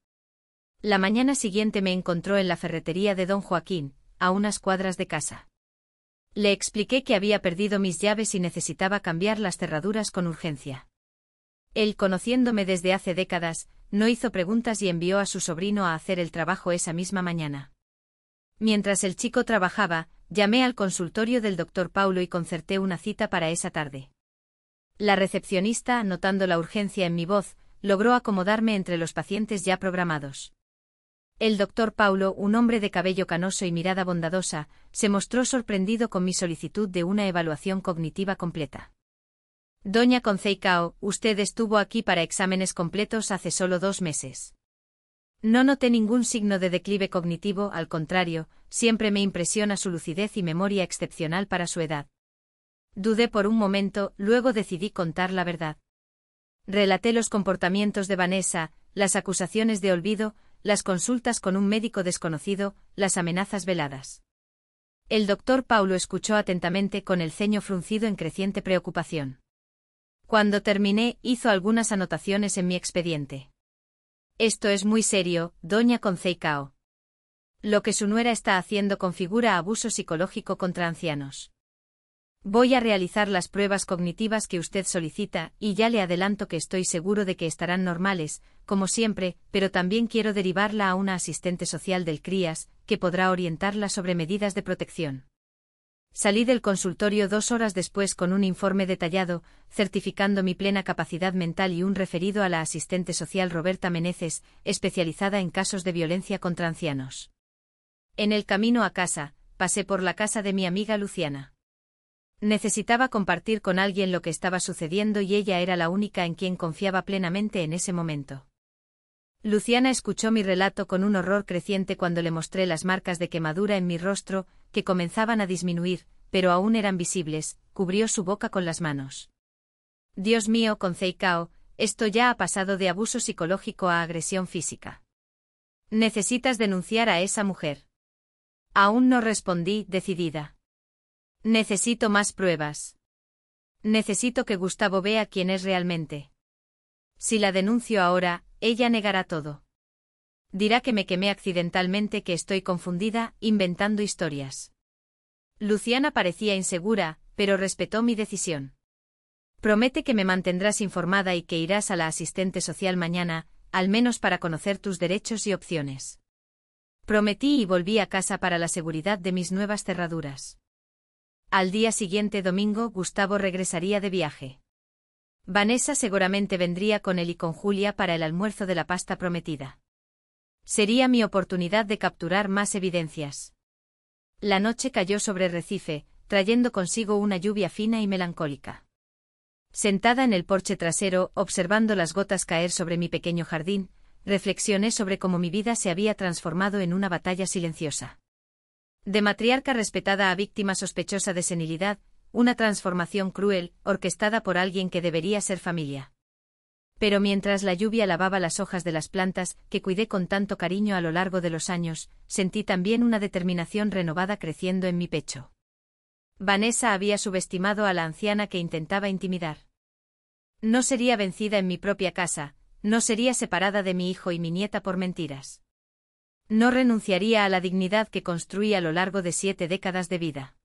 La mañana siguiente me encontró en la ferretería de don Joaquín, a unas cuadras de casa. Le expliqué que había perdido mis llaves y necesitaba cambiar las cerraduras con urgencia. Él, conociéndome desde hace décadas, no hizo preguntas y envió a su sobrino a hacer el trabajo esa misma mañana. Mientras el chico trabajaba, llamé al consultorio del Dr. Paulo y concerté una cita para esa tarde. La recepcionista, notando la urgencia en mi voz, logró acomodarme entre los pacientes ya programados. El Dr. Paulo, un hombre de cabello canoso y mirada bondadosa, se mostró sorprendido con mi solicitud de una evaluación cognitiva completa. Doña Conceicao, usted estuvo aquí para exámenes completos hace solo 2 meses. No noté ningún signo de declive cognitivo, al contrario, siempre me impresiona su lucidez y memoria excepcional para su edad. Dudé por un momento, luego decidí contar la verdad. Relaté los comportamientos de Vanessa, las acusaciones de olvido, las consultas con un médico desconocido, las amenazas veladas. El Dr. Paulo escuchó atentamente con el ceño fruncido en creciente preocupación. Cuando terminé, hizo algunas anotaciones en mi expediente. Esto es muy serio, doña Conceicao. Lo que su nuera está haciendo configura abuso psicológico contra ancianos. Voy a realizar las pruebas cognitivas que usted solicita, y ya le adelanto que estoy seguro de que estarán normales, como siempre, pero también quiero derivarla a una asistente social del CRIAS, que podrá orientarla sobre medidas de protección. Salí del consultorio 2 horas después con un informe detallado, certificando mi plena capacidad mental y un referido a la asistente social Roberta Meneses, especializada en casos de violencia contra ancianos. En el camino a casa, pasé por la casa de mi amiga Luciana. Necesitaba compartir con alguien lo que estaba sucediendo y ella era la única en quien confiaba plenamente en ese momento. Luciana escuchó mi relato con un horror creciente cuando le mostré las marcas de quemadura en mi rostro, que comenzaban a disminuir, pero aún eran visibles. Cubrió su boca con las manos. Dios mío, Conceicao, esto ya ha pasado de abuso psicológico a agresión física. Necesitas denunciar a esa mujer. Aún no respondí, decidida. Necesito más pruebas. Necesito que Gustavo vea quién es realmente. Si la denuncio ahora, ella negará todo. Dirá que me quemé accidentalmente, que estoy confundida, inventando historias. Luciana parecía insegura, pero respetó mi decisión. Promete que me mantendrás informada y que irás a la asistente social mañana, al menos para conocer tus derechos y opciones. Prometí y volví a casa para la seguridad de mis nuevas cerraduras. Al día siguiente, domingo, Gustavo regresaría de viaje. Vanessa seguramente vendría con él y con Julia para el almuerzo de la pasta prometida. Sería mi oportunidad de capturar más evidencias. La noche cayó sobre Recife, trayendo consigo una lluvia fina y melancólica. Sentada en el porche trasero, observando las gotas caer sobre mi pequeño jardín, reflexioné sobre cómo mi vida se había transformado en una batalla silenciosa. De matriarca respetada a víctima sospechosa de senilidad, una transformación cruel, orquestada por alguien que debería ser familia. Pero mientras la lluvia lavaba las hojas de las plantas, que cuidé con tanto cariño a lo largo de los años, sentí también una determinación renovada creciendo en mi pecho. Vanessa había subestimado a la anciana que intentaba intimidar. No sería vencida en mi propia casa, no sería separada de mi hijo y mi nieta por mentiras. No renunciaría a la dignidad que construí a lo largo de 7 décadas de vida.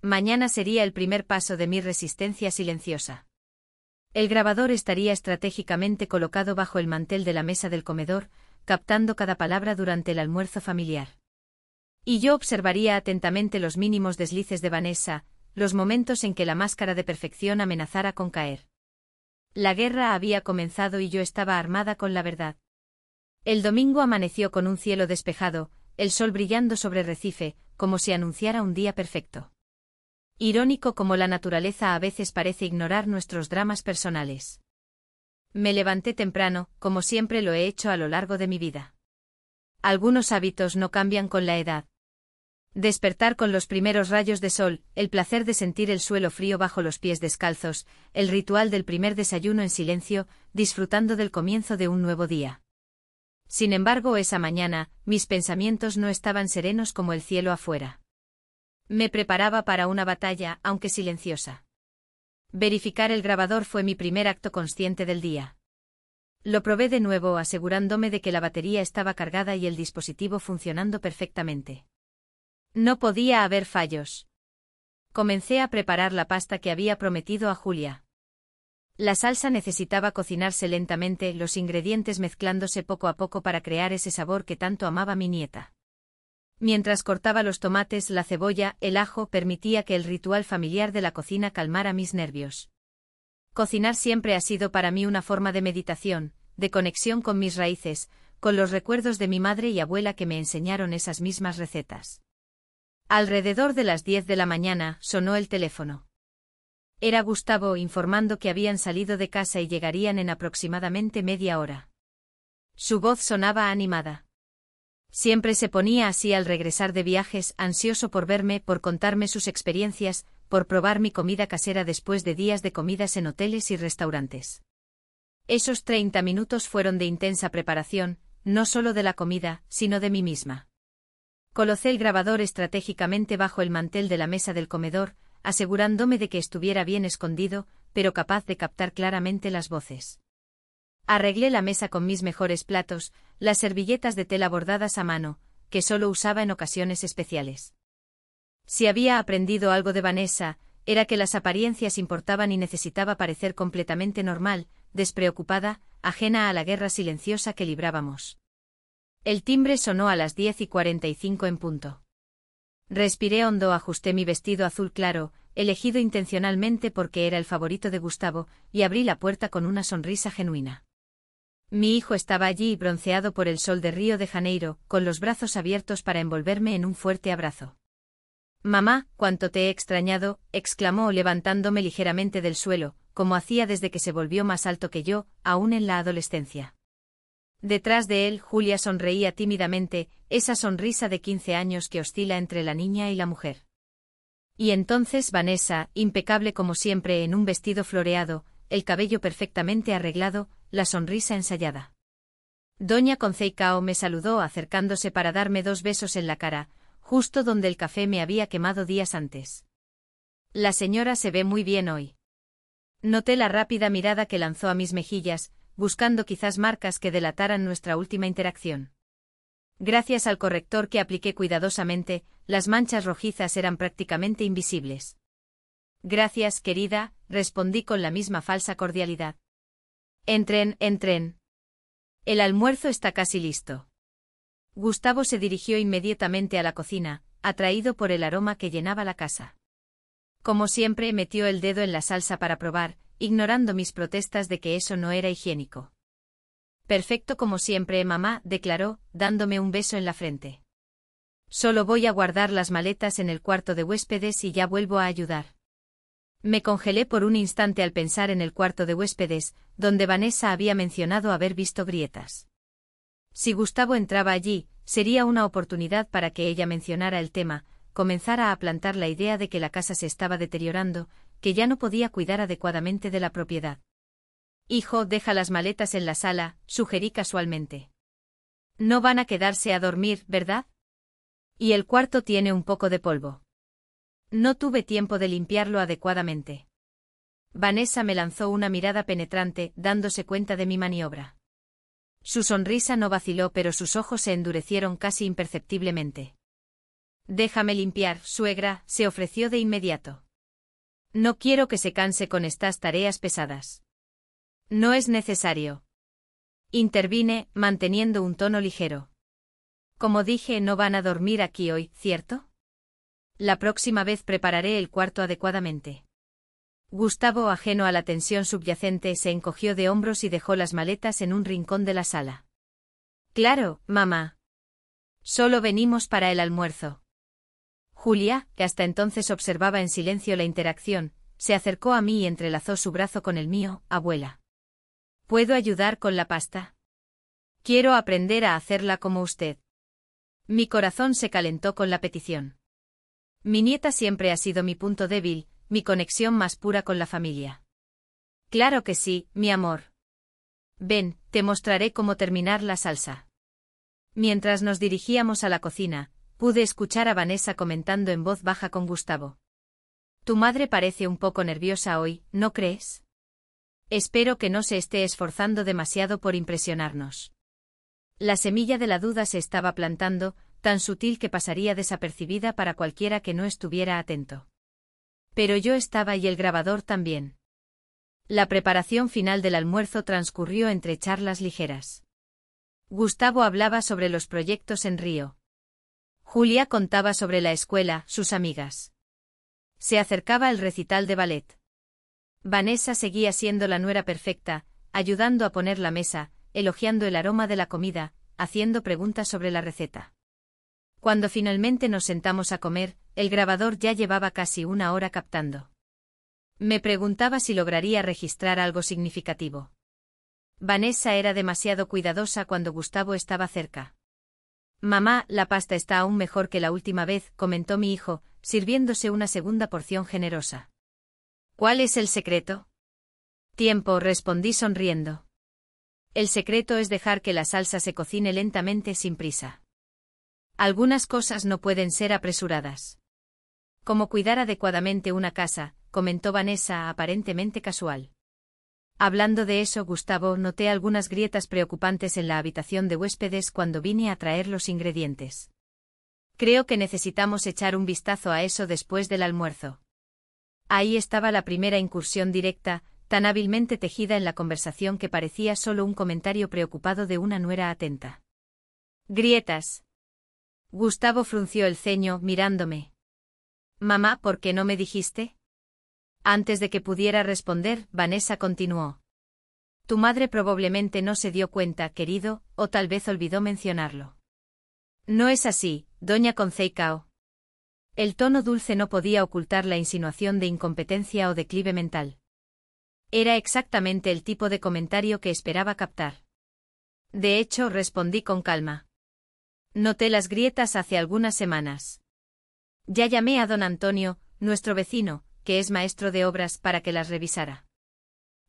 Mañana sería el primer paso de mi resistencia silenciosa. El grabador estaría estratégicamente colocado bajo el mantel de la mesa del comedor, captando cada palabra durante el almuerzo familiar. Y yo observaría atentamente los mínimos deslices de Vanessa, los momentos en que la máscara de perfección amenazara con caer. La guerra había comenzado y yo estaba armada con la verdad. El domingo amaneció con un cielo despejado, el sol brillando sobre el Recife, como si anunciara un día perfecto. Irónico como la naturaleza a veces parece ignorar nuestros dramas personales. Me levanté temprano, como siempre lo he hecho a lo largo de mi vida. Algunos hábitos no cambian con la edad. Despertar con los primeros rayos de sol, el placer de sentir el suelo frío bajo los pies descalzos, el ritual del primer desayuno en silencio, disfrutando del comienzo de un nuevo día. Sin embargo, esa mañana, mis pensamientos no estaban serenos como el cielo afuera. Me preparaba para una batalla, aunque silenciosa. Verificar el grabador fue mi primer acto consciente del día. Lo probé de nuevo, asegurándome de que la batería estaba cargada y el dispositivo funcionando perfectamente. No podía haber fallos. Comencé a preparar la pasta que había prometido a Julia. La salsa necesitaba cocinarse lentamente, los ingredientes mezclándose poco a poco para crear ese sabor que tanto amaba mi nieta. Mientras cortaba los tomates, la cebolla, el ajo, permitía que el ritual familiar de la cocina calmara mis nervios. Cocinar siempre ha sido para mí una forma de meditación, de conexión con mis raíces, con los recuerdos de mi madre y abuela que me enseñaron esas mismas recetas. Alrededor de las 10 de la mañana, sonó el teléfono. Era Gustavo informando que habían salido de casa y llegarían en aproximadamente media hora. Su voz sonaba animada. Siempre se ponía así al regresar de viajes, ansioso por verme, por contarme sus experiencias, por probar mi comida casera después de días de comidas en hoteles y restaurantes. Esos 30 minutos fueron de intensa preparación, no solo de la comida, sino de mí misma. Colocé el grabador estratégicamente bajo el mantel de la mesa del comedor, asegurándome de que estuviera bien escondido, pero capaz de captar claramente las voces. Arreglé la mesa con mis mejores platos, las servilletas de tela bordadas a mano, que solo usaba en ocasiones especiales. Si había aprendido algo de Vanessa, era que las apariencias importaban y necesitaba parecer completamente normal, despreocupada, ajena a la guerra silenciosa que librábamos. El timbre sonó a las 10:45 en punto. Respiré hondo, ajusté mi vestido azul claro, elegido intencionalmente porque era el favorito de Gustavo, y abrí la puerta con una sonrisa genuina. Mi hijo estaba allí, bronceado por el sol de Río de Janeiro, con los brazos abiertos para envolverme en un fuerte abrazo. «Mamá, cuánto te he extrañado», exclamó levantándome ligeramente del suelo, como hacía desde que se volvió más alto que yo, aún en la adolescencia. Detrás de él, Julia sonreía tímidamente, esa sonrisa de 15 años que oscila entre la niña y la mujer. Y entonces Vanessa, impecable como siempre en un vestido floreado, el cabello perfectamente arreglado, la sonrisa ensayada. Doña Conceicao me saludó acercándose para darme 2 besos en la cara, justo donde el café me había quemado días antes. La señora se ve muy bien hoy. Noté la rápida mirada que lanzó a mis mejillas, buscando quizás marcas que delataran nuestra última interacción. Gracias al corrector que apliqué cuidadosamente, las manchas rojizas eran prácticamente invisibles. Gracias, querida, respondí con la misma falsa cordialidad. Entren, entren. El almuerzo está casi listo. Gustavo se dirigió inmediatamente a la cocina, atraído por el aroma que llenaba la casa. Como siempre, metió el dedo en la salsa para probar, ignorando mis protestas de que eso no era higiénico. Perfecto como siempre, mamá, declaró, dándome un beso en la frente. Solo voy a guardar las maletas en el cuarto de huéspedes y ya vuelvo a ayudar. Me congelé por un instante al pensar en el cuarto de huéspedes, donde Vanessa había mencionado haber visto grietas. Si Gustavo entraba allí, sería una oportunidad para que ella mencionara el tema, comenzara a plantar la idea de que la casa se estaba deteriorando, que ya no podía cuidar adecuadamente de la propiedad. Hijo, deja las maletas en la sala, sugerí casualmente. No van a quedarse a dormir, ¿verdad? Y el cuarto tiene un poco de polvo. No tuve tiempo de limpiarlo adecuadamente. Vanessa me lanzó una mirada penetrante, dándose cuenta de mi maniobra. Su sonrisa no vaciló, pero sus ojos se endurecieron casi imperceptiblemente. Déjame limpiar, suegra, se ofreció de inmediato. No quiero que se canse con estas tareas pesadas. No es necesario. Intervine, manteniendo un tono ligero. Como dije, no van a dormir aquí hoy, ¿cierto? La próxima vez prepararé el cuarto adecuadamente. Gustavo, ajeno a la tensión subyacente, se encogió de hombros y dejó las maletas en un rincón de la sala. Claro, mamá. Solo venimos para el almuerzo. Julia, que hasta entonces observaba en silencio la interacción, se acercó a mí y entrelazó su brazo con el mío. Abuela. ¿Puedo ayudar con la pasta? Quiero aprender a hacerla como usted. Mi corazón se calentó con la petición. Mi nieta siempre ha sido mi punto débil, mi conexión más pura con la familia. Claro que sí, mi amor. Ven, te mostraré cómo terminar la salsa. Mientras nos dirigíamos a la cocina, pude escuchar a Vanessa comentando en voz baja con Gustavo. Tu madre parece un poco nerviosa hoy, ¿no crees? Espero que no se esté esforzando demasiado por impresionarnos. La semilla de la duda se estaba plantando, tan sutil que pasaría desapercibida para cualquiera que no estuviera atento. Pero yo estaba y el grabador también. La preparación final del almuerzo transcurrió entre charlas ligeras. Gustavo hablaba sobre los proyectos en Río. Julia contaba sobre la escuela, sus amigas. Se acercaba el recital de ballet. Vanessa seguía siendo la nuera perfecta, ayudando a poner la mesa, elogiando el aroma de la comida, haciendo preguntas sobre la receta. Cuando finalmente nos sentamos a comer, el grabador ya llevaba casi una hora captando. Me preguntaba si lograría registrar algo significativo. Vanessa era demasiado cuidadosa cuando Gustavo estaba cerca. Mamá, la pasta está aún mejor que la última vez, comentó mi hijo, sirviéndose una segunda porción generosa. ¿Cuál es el secreto? Tiempo, respondí sonriendo. El secreto es dejar que la salsa se cocine lentamente sin prisa. Algunas cosas no pueden ser apresuradas. Como cuidar adecuadamente una casa, comentó Vanessa aparentemente casual. Hablando de eso, Gustavo, noté algunas grietas preocupantes en la habitación de huéspedes cuando vine a traer los ingredientes. Creo que necesitamos echar un vistazo a eso después del almuerzo. Ahí estaba la primera incursión directa, tan hábilmente tejida en la conversación que parecía solo un comentario preocupado de una nuera atenta. Grietas. Gustavo frunció el ceño, mirándome. Mamá, ¿por qué no me dijiste? Antes de que pudiera responder, Vanessa continuó. Tu madre probablemente no se dio cuenta, querido, o tal vez olvidó mencionarlo. No es así, doña Conceicao. El tono dulce no podía ocultar la insinuación de incompetencia o declive mental. Era exactamente el tipo de comentario que esperaba captar. De hecho, respondí con calma. Noté las grietas hace algunas semanas. Ya llamé a don Antonio, nuestro vecino, que es maestro de obras, para que las revisara.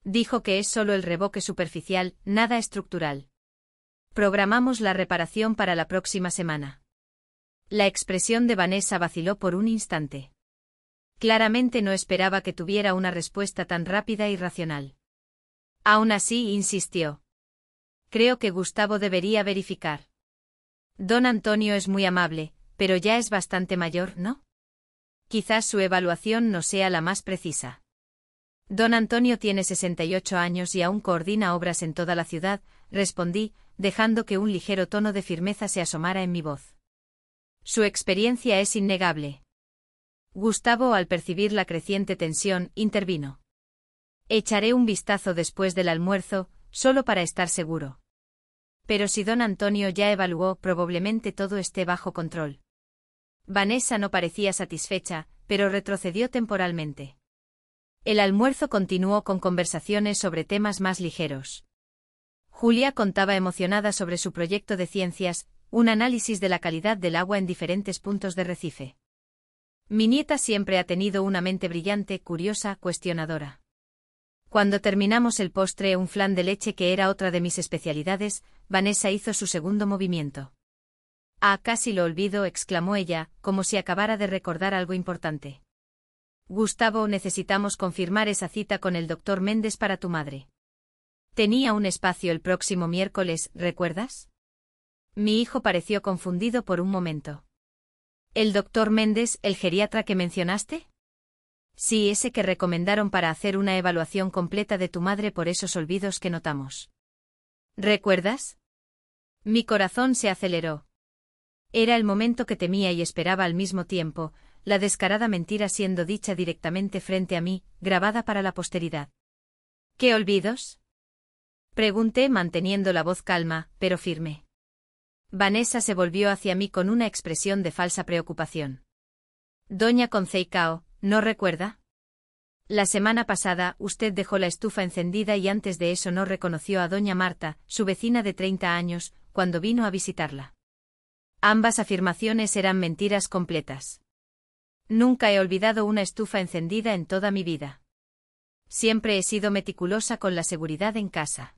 Dijo que es solo el revoque superficial, nada estructural. Programamos la reparación para la próxima semana. La expresión de Vanessa vaciló por un instante. Claramente no esperaba que tuviera una respuesta tan rápida y racional. Aún así, insistió. Creo que Gustavo debería verificar. Don Antonio es muy amable, pero ya es bastante mayor, ¿no? Quizás su evaluación no sea la más precisa. Don Antonio tiene 68 años y aún coordina obras en toda la ciudad, respondí, dejando que un ligero tono de firmeza se asomara en mi voz. Su experiencia es innegable. Gustavo, al percibir la creciente tensión, intervino. Echaré un vistazo después del almuerzo, solo para estar seguro. Pero si don Antonio ya evaluó, probablemente todo esté bajo control. Vanessa no parecía satisfecha, pero retrocedió temporalmente. El almuerzo continuó con conversaciones sobre temas más ligeros. Julia contaba emocionada sobre su proyecto de ciencias, un análisis de la calidad del agua en diferentes puntos de Recife. Mi nieta siempre ha tenido una mente brillante, curiosa, cuestionadora. Cuando terminamos el postre, un flan de leche que era otra de mis especialidades, Vanessa hizo su segundo movimiento. Ah, casi lo olvido, exclamó ella, como si acabara de recordar algo importante. Gustavo, necesitamos confirmar esa cita con el doctor Méndez para tu madre. Tenía un espacio el próximo miércoles, ¿recuerdas? Mi hijo pareció confundido por un momento. ¿El doctor Méndez, el geriatra que mencionaste? Sí, ese que recomendaron para hacer una evaluación completa de tu madre por esos olvidos que notamos. ¿Recuerdas? Mi corazón se aceleró. Era el momento que temía y esperaba al mismo tiempo, la descarada mentira siendo dicha directamente frente a mí, grabada para la posteridad. ¿Qué olvidos? Pregunté manteniendo la voz calma, pero firme. Vanessa se volvió hacia mí con una expresión de falsa preocupación. Doña Conceicao, ¿no recuerda? La semana pasada usted dejó la estufa encendida y antes de eso no reconoció a doña Marta, su vecina de 30 años, cuando vino a visitarla. Ambas afirmaciones eran mentiras completas. Nunca he olvidado una estufa encendida en toda mi vida. Siempre he sido meticulosa con la seguridad en casa.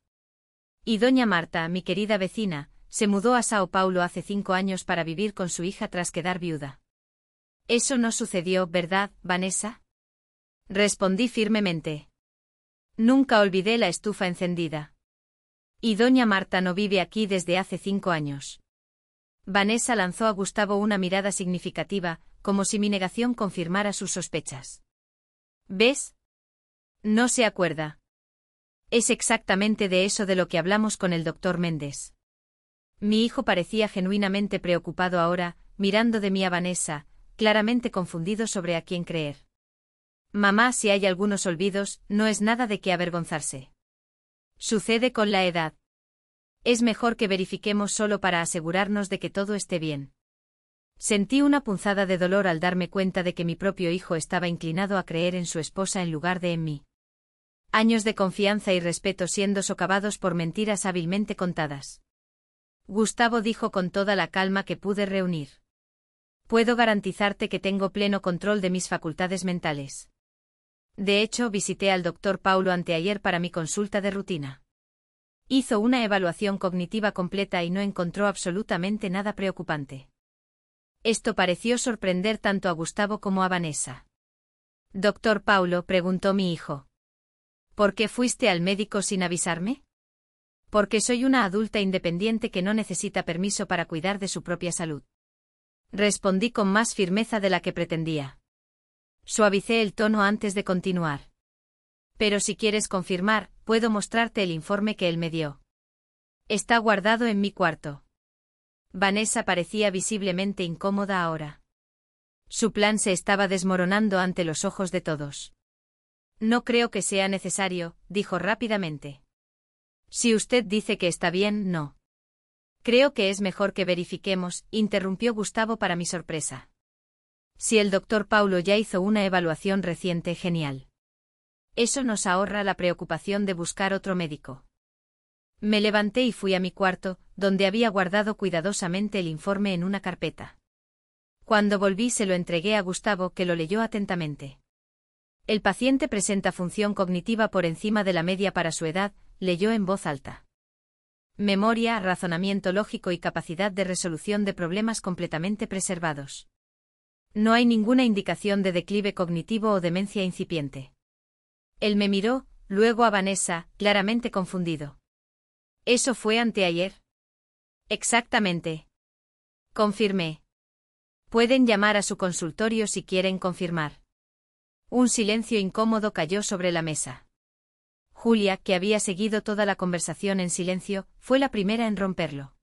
Y doña Marta, mi querida vecina, se mudó a Sao Paulo hace 5 años para vivir con su hija tras quedar viuda. Eso no sucedió, ¿verdad, Vanessa? Respondí firmemente. Nunca olvidé la estufa encendida. Y doña Marta no vive aquí desde hace 5 años. Vanessa lanzó a Gustavo una mirada significativa, como si mi negación confirmara sus sospechas. ¿Ves? No se acuerda. Es exactamente de eso de lo que hablamos con el doctor Méndez. Mi hijo parecía genuinamente preocupado ahora, mirando de mí a Vanessa, claramente confundido sobre a quién creer. Mamá, si hay algunos olvidos, no es nada de qué avergonzarse. Sucede con la edad. Es mejor que verifiquemos solo para asegurarnos de que todo esté bien. Sentí una punzada de dolor al darme cuenta de que mi propio hijo estaba inclinado a creer en su esposa en lugar de en mí. Años de confianza y respeto siendo socavados por mentiras hábilmente contadas. Gustavo dijo con toda la calma que pude reunir. Puedo garantizarte que tengo pleno control de mis facultades mentales. De hecho, visité al doctor Paulo anteayer para mi consulta de rutina. Hizo una evaluación cognitiva completa y no encontró absolutamente nada preocupante. Esto pareció sorprender tanto a Gustavo como a Vanessa. «Doctor Paulo», preguntó mi hijo. «¿Por qué fuiste al médico sin avisarme?» «Porque soy una adulta independiente que no necesita permiso para cuidar de su propia salud». Respondí con más firmeza de la que pretendía. Suavicé el tono antes de continuar. «Pero si quieres confirmar, puedo mostrarte el informe que él me dio. Está guardado en mi cuarto». Vanessa parecía visiblemente incómoda ahora. Su plan se estaba desmoronando ante los ojos de todos. «No creo que sea necesario», dijo rápidamente. «Si usted dice que está bien, no». «Creo que es mejor que verifiquemos», interrumpió Gustavo para mi sorpresa. «Si el doctor Paulo ya hizo una evaluación reciente, genial. Eso nos ahorra la preocupación de buscar otro médico». Me levanté y fui a mi cuarto, donde había guardado cuidadosamente el informe en una carpeta. Cuando volví se lo entregué a Gustavo, que lo leyó atentamente. «El paciente presenta función cognitiva por encima de la media para su edad», leyó en voz alta. «Memoria, razonamiento lógico y capacidad de resolución de problemas completamente preservados. No hay ninguna indicación de declive cognitivo o demencia incipiente». Él me miró, luego a Vanessa, claramente confundido. «¿Eso fue anteayer?» «Exactamente». Confirmé. «Pueden llamar a su consultorio si quieren confirmar». Un silencio incómodo cayó sobre la mesa. Julia, que había seguido toda la conversación en silencio, fue la primera en romperlo.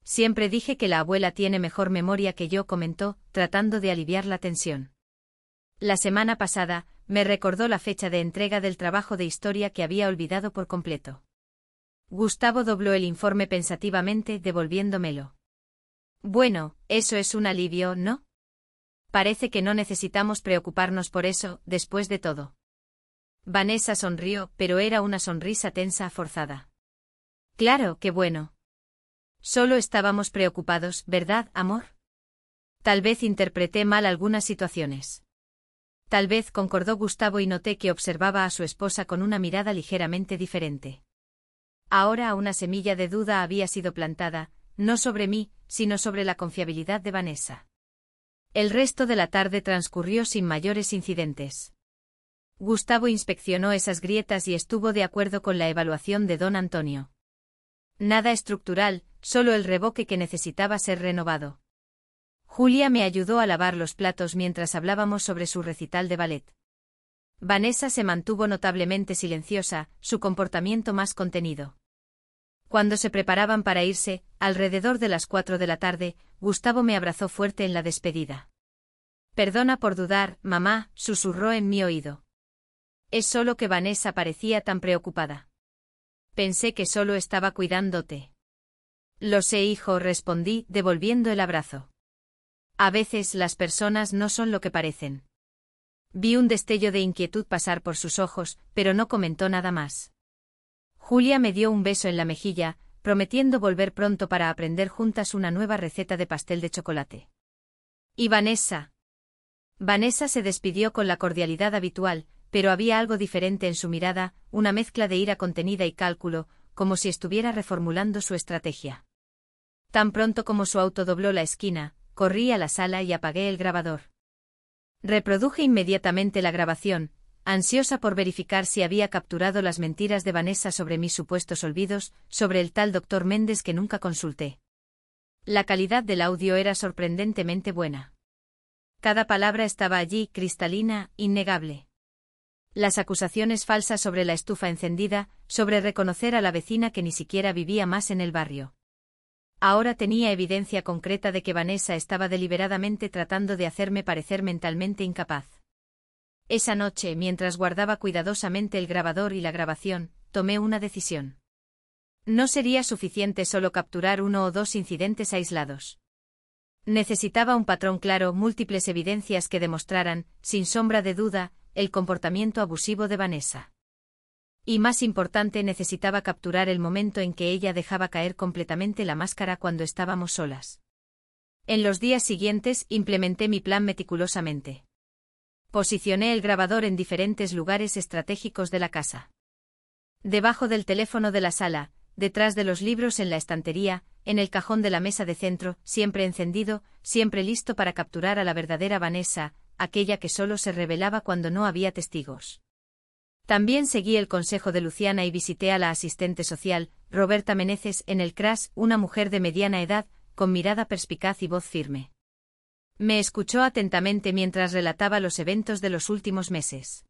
«Siempre dije que la abuela tiene mejor memoria que yo», comentó, tratando de aliviar la tensión. La semana pasada, me recordó la fecha de entrega del trabajo de historia que había olvidado por completo. Gustavo dobló el informe pensativamente, devolviéndomelo. «Bueno, eso es un alivio, ¿no? Parece que no necesitamos preocuparnos por eso, después de todo». Vanessa sonrió, pero era una sonrisa tensa, forzada. «Claro, qué bueno. Solo estábamos preocupados, ¿verdad, amor?» Tal vez interpreté mal algunas situaciones. Tal vez, concordó Gustavo y noté que observaba a su esposa con una mirada ligeramente diferente. Ahora una semilla de duda había sido plantada, no sobre mí, sino sobre la confiabilidad de Vanessa. El resto de la tarde transcurrió sin mayores incidentes. Gustavo inspeccionó esas grietas y estuvo de acuerdo con la evaluación de don Antonio. Nada estructural, solo el revoque que necesitaba ser renovado. Julia me ayudó a lavar los platos mientras hablábamos sobre su recital de ballet. Vanessa se mantuvo notablemente silenciosa, su comportamiento más contenido. Cuando se preparaban para irse, alrededor de las 4 de la tarde, Gustavo me abrazó fuerte en la despedida. Perdona por dudar, mamá, susurró en mi oído. Es solo que Vanessa parecía tan preocupada. Pensé que solo estaba cuidándote. Lo sé, hijo, respondí, devolviendo el abrazo. A veces las personas no son lo que parecen. Vi un destello de inquietud pasar por sus ojos, pero no comentó nada más. Julia me dio un beso en la mejilla, prometiendo volver pronto para aprender juntas una nueva receta de pastel de chocolate. ¿Y Vanessa? Vanessa se despidió con la cordialidad habitual, pero había algo diferente en su mirada, una mezcla de ira contenida y cálculo, como si estuviera reformulando su estrategia. Tan pronto como su auto dobló la esquina, corrí a la sala y apagué el grabador. Reproduje inmediatamente la grabación, ansiosa por verificar si había capturado las mentiras de Vanessa sobre mis supuestos olvidos, sobre el tal doctor Méndez que nunca consulté. La calidad del audio era sorprendentemente buena. Cada palabra estaba allí, cristalina, innegable. Las acusaciones falsas sobre la estufa encendida, sobre reconocer a la vecina que ni siquiera vivía más en el barrio. Ahora tenía evidencia concreta de que Vanessa estaba deliberadamente tratando de hacerme parecer mentalmente incapaz. Esa noche, mientras guardaba cuidadosamente el grabador y la grabación, tomé una decisión. No sería suficiente solo capturar 1 o 2 incidentes aislados. Necesitaba un patrón claro, múltiples evidencias que demostraran, sin sombra de duda, el comportamiento abusivo de Vanessa. Y más importante, necesitaba capturar el momento en que ella dejaba caer completamente la máscara cuando estábamos solas. En los días siguientes, implementé mi plan meticulosamente. Posicioné el grabador en diferentes lugares estratégicos de la casa. Debajo del teléfono de la sala, detrás de los libros en la estantería, en el cajón de la mesa de centro, siempre encendido, siempre listo para capturar a la verdadera Vanessa, aquella que solo se revelaba cuando no había testigos. También seguí el consejo de Luciana y visité a la asistente social, Roberta Meneses, en el CRAS, una mujer de mediana edad, con mirada perspicaz y voz firme. Me escuchó atentamente mientras relataba los eventos de los últimos meses.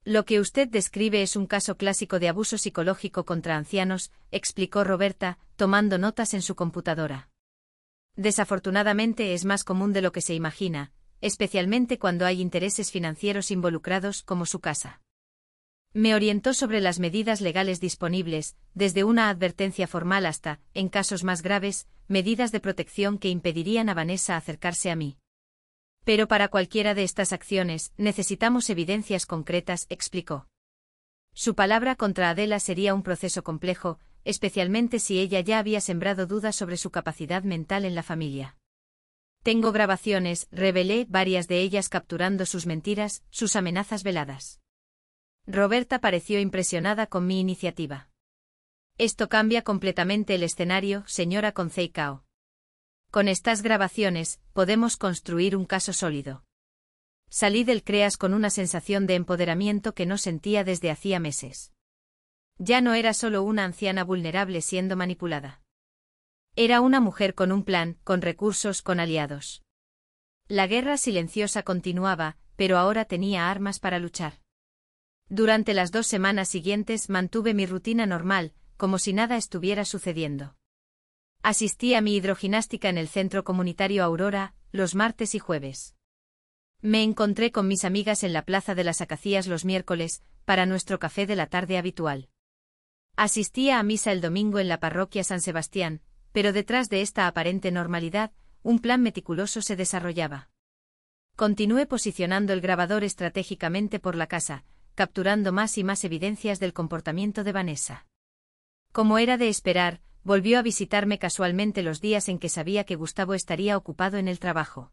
Lo que usted describe es un caso clásico de abuso psicológico contra ancianos, explicó Roberta, tomando notas en su computadora. Desafortunadamente es más común de lo que se imagina, especialmente cuando hay intereses financieros involucrados como su casa. Me orientó sobre las medidas legales disponibles, desde una advertencia formal hasta, en casos más graves, medidas de protección que impedirían a Vanessa acercarse a mí. Pero para cualquiera de estas acciones, necesitamos evidencias concretas, explicó. Su palabra contra Adela sería un proceso complejo, especialmente si ella ya había sembrado dudas sobre su capacidad mental en la familia. Tengo grabaciones, revelé, varias de ellas capturando sus mentiras, sus amenazas veladas. Roberta pareció impresionada con mi iniciativa. Esto cambia completamente el escenario, señora Conceicao. Con estas grabaciones, podemos construir un caso sólido. Salí del CREAS con una sensación de empoderamiento que no sentía desde hacía meses. Ya no era solo una anciana vulnerable siendo manipulada. Era una mujer con un plan, con recursos, con aliados. La guerra silenciosa continuaba, pero ahora tenía armas para luchar. Durante las 2 semanas siguientes mantuve mi rutina normal, como si nada estuviera sucediendo. Asistí a mi hidroginástica en el centro comunitario Aurora, los martes y jueves. Me encontré con mis amigas en la Plaza de las Acacias los miércoles, para nuestro café de la tarde habitual. Asistía a misa el domingo en la parroquia San Sebastián, pero detrás de esta aparente normalidad, un plan meticuloso se desarrollaba. Continué posicionando el grabador estratégicamente por la casa, capturando más y más evidencias del comportamiento de Vanessa. Como era de esperar, volvió a visitarme casualmente los días en que sabía que Gustavo estaría ocupado en el trabajo.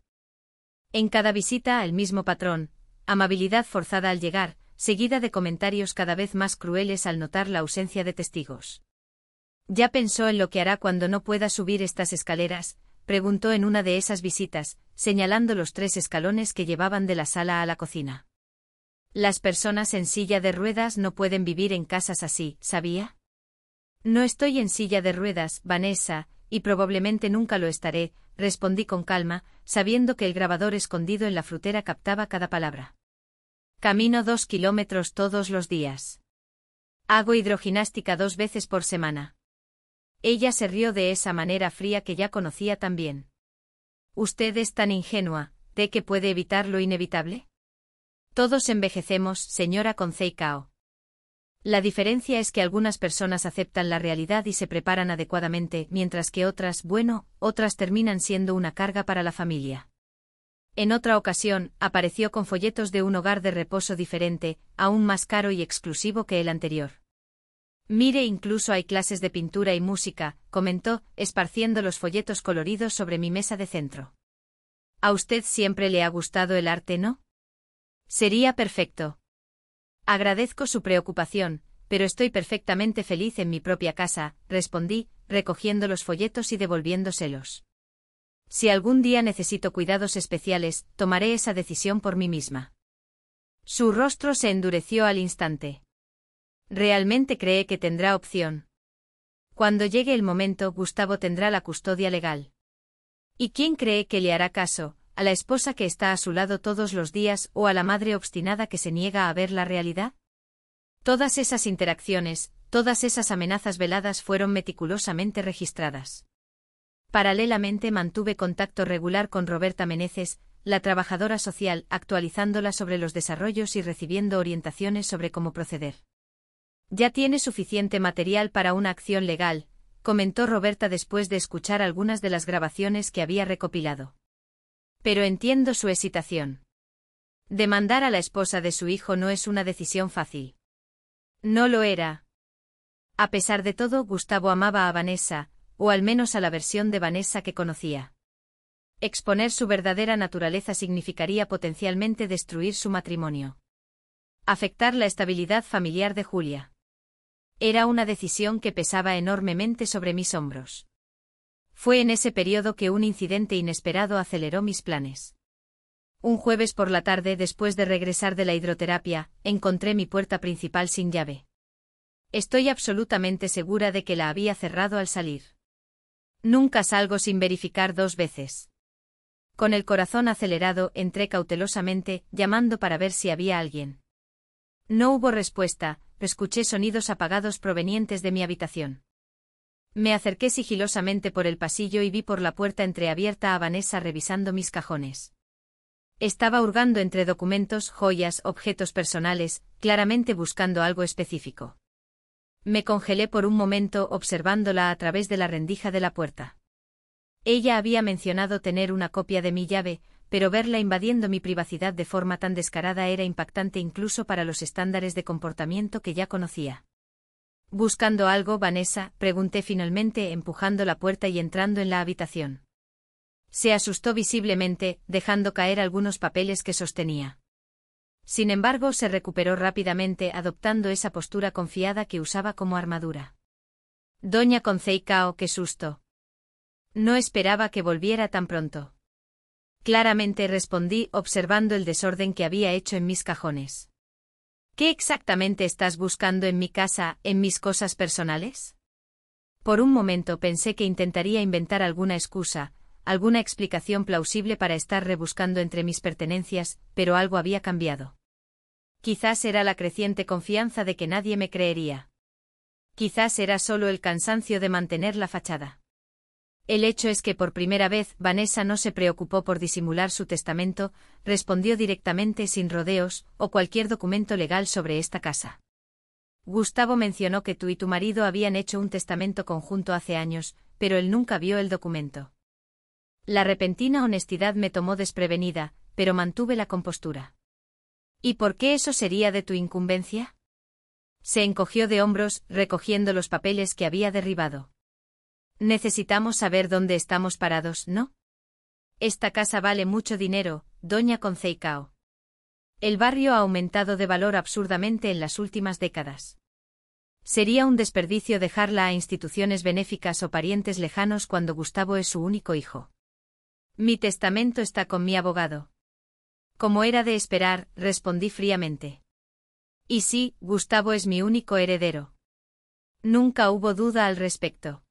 En cada visita el mismo patrón, amabilidad forzada al llegar, seguida de comentarios cada vez más crueles al notar la ausencia de testigos. ¿Ya pensó en lo que hará cuando no pueda subir estas escaleras?, preguntó en una de esas visitas, señalando los 3 escalones que llevaban de la sala a la cocina. Las personas en silla de ruedas no pueden vivir en casas así, ¿sabía? No estoy en silla de ruedas, Vanessa, y probablemente nunca lo estaré, respondí con calma, sabiendo que el grabador escondido en la frutera captaba cada palabra. Camino 2 kilómetros todos los días. Hago hidroginástica 2 veces por semana. Ella se rió de esa manera fría que ya conocía tan bien. Usted es tan ingenua, ¿de que puede evitar lo inevitable? Todos envejecemos, señora Concei Cao. La diferencia es que algunas personas aceptan la realidad y se preparan adecuadamente, mientras que otras, otras terminan siendo una carga para la familia. En otra ocasión, apareció con folletos de un hogar de reposo diferente, aún más caro y exclusivo que el anterior. Mire, incluso hay clases de pintura y música, comentó, esparciendo los folletos coloridos sobre mi mesa de centro. ¿A usted siempre le ha gustado el arte, no? Sería perfecto. Agradezco su preocupación, pero estoy perfectamente feliz en mi propia casa, respondí, recogiendo los folletos y devolviéndoselos. Si algún día necesito cuidados especiales, tomaré esa decisión por mí misma. Su rostro se endureció al instante. ¿Realmente cree que tendrá opción? Cuando llegue el momento, Gustavo tendrá la custodia legal. ¿Y quién cree que le hará caso? ¿A la esposa que está a su lado todos los días o a la madre obstinada que se niega a ver la realidad? Todas esas interacciones, todas esas amenazas veladas fueron meticulosamente registradas. Paralelamente mantuve contacto regular con Roberta Meneses, la trabajadora social, actualizándola sobre los desarrollos y recibiendo orientaciones sobre cómo proceder. Ya tiene suficiente material para una acción legal, comentó Roberta después de escuchar algunas de las grabaciones que había recopilado. Pero entiendo su hesitación. Demandar a la esposa de su hijo no es una decisión fácil. No lo era. A pesar de todo, Gustavo amaba a Vanessa, o al menos a la versión de Vanessa que conocía. Exponer su verdadera naturaleza significaría potencialmente destruir su matrimonio. Afectar la estabilidad familiar de Julia. Era una decisión que pesaba enormemente sobre mis hombros. Fue en ese periodo que un incidente inesperado aceleró mis planes. Un jueves por la tarde, después de regresar de la hidroterapia, encontré mi puerta principal sin llave. Estoy absolutamente segura de que la había cerrado al salir. Nunca salgo sin verificar 2 veces. Con el corazón acelerado, entré cautelosamente, llamando para ver si había alguien. No hubo respuesta, escuché sonidos apagados provenientes de mi habitación. Me acerqué sigilosamente por el pasillo y vi por la puerta entreabierta a Vanessa revisando mis cajones. Estaba hurgando entre documentos, joyas, objetos personales, claramente buscando algo específico. Me congelé por un momento observándola a través de la rendija de la puerta. Ella había mencionado tener una copia de mi llave, pero verla invadiendo mi privacidad de forma tan descarada era impactante incluso para los estándares de comportamiento que ya conocía. ¿Buscando algo, Vanessa?, pregunté finalmente, empujando la puerta y entrando en la habitación. Se asustó visiblemente, dejando caer algunos papeles que sostenía. Sin embargo, se recuperó rápidamente, adoptando esa postura confiada que usaba como armadura. Doña Concei Cao, qué susto. No esperaba que volviera tan pronto. Claramente respondí, observando el desorden que había hecho en mis cajones. ¿Qué exactamente estás buscando en mi casa, en mis cosas personales? Por un momento pensé que intentaría inventar alguna excusa, alguna explicación plausible para estar rebuscando entre mis pertenencias, pero algo había cambiado. Quizás era la creciente confianza de que nadie me creería. Quizás era solo el cansancio de mantener la fachada. El hecho es que por primera vez Vanessa no se preocupó por disimular su testamento, respondió directamente sin rodeos, o cualquier documento legal sobre esta casa. Gustavo mencionó que tú y tu marido habían hecho un testamento conjunto hace años, pero él nunca vio el documento. La repentina honestidad me tomó desprevenida, pero mantuve la compostura. ¿Y por qué eso sería de tu incumbencia? Se encogió de hombros, recogiendo los papeles que había derribado. Necesitamos saber dónde estamos parados, ¿no? Esta casa vale mucho dinero, doña Concei Cao. El barrio ha aumentado de valor absurdamente en las últimas décadas. Sería un desperdicio dejarla a instituciones benéficas o parientes lejanos cuando Gustavo es su único hijo. Mi testamento está con mi abogado. Como era de esperar, respondí fríamente. Y sí, Gustavo es mi único heredero. Nunca hubo duda al respecto.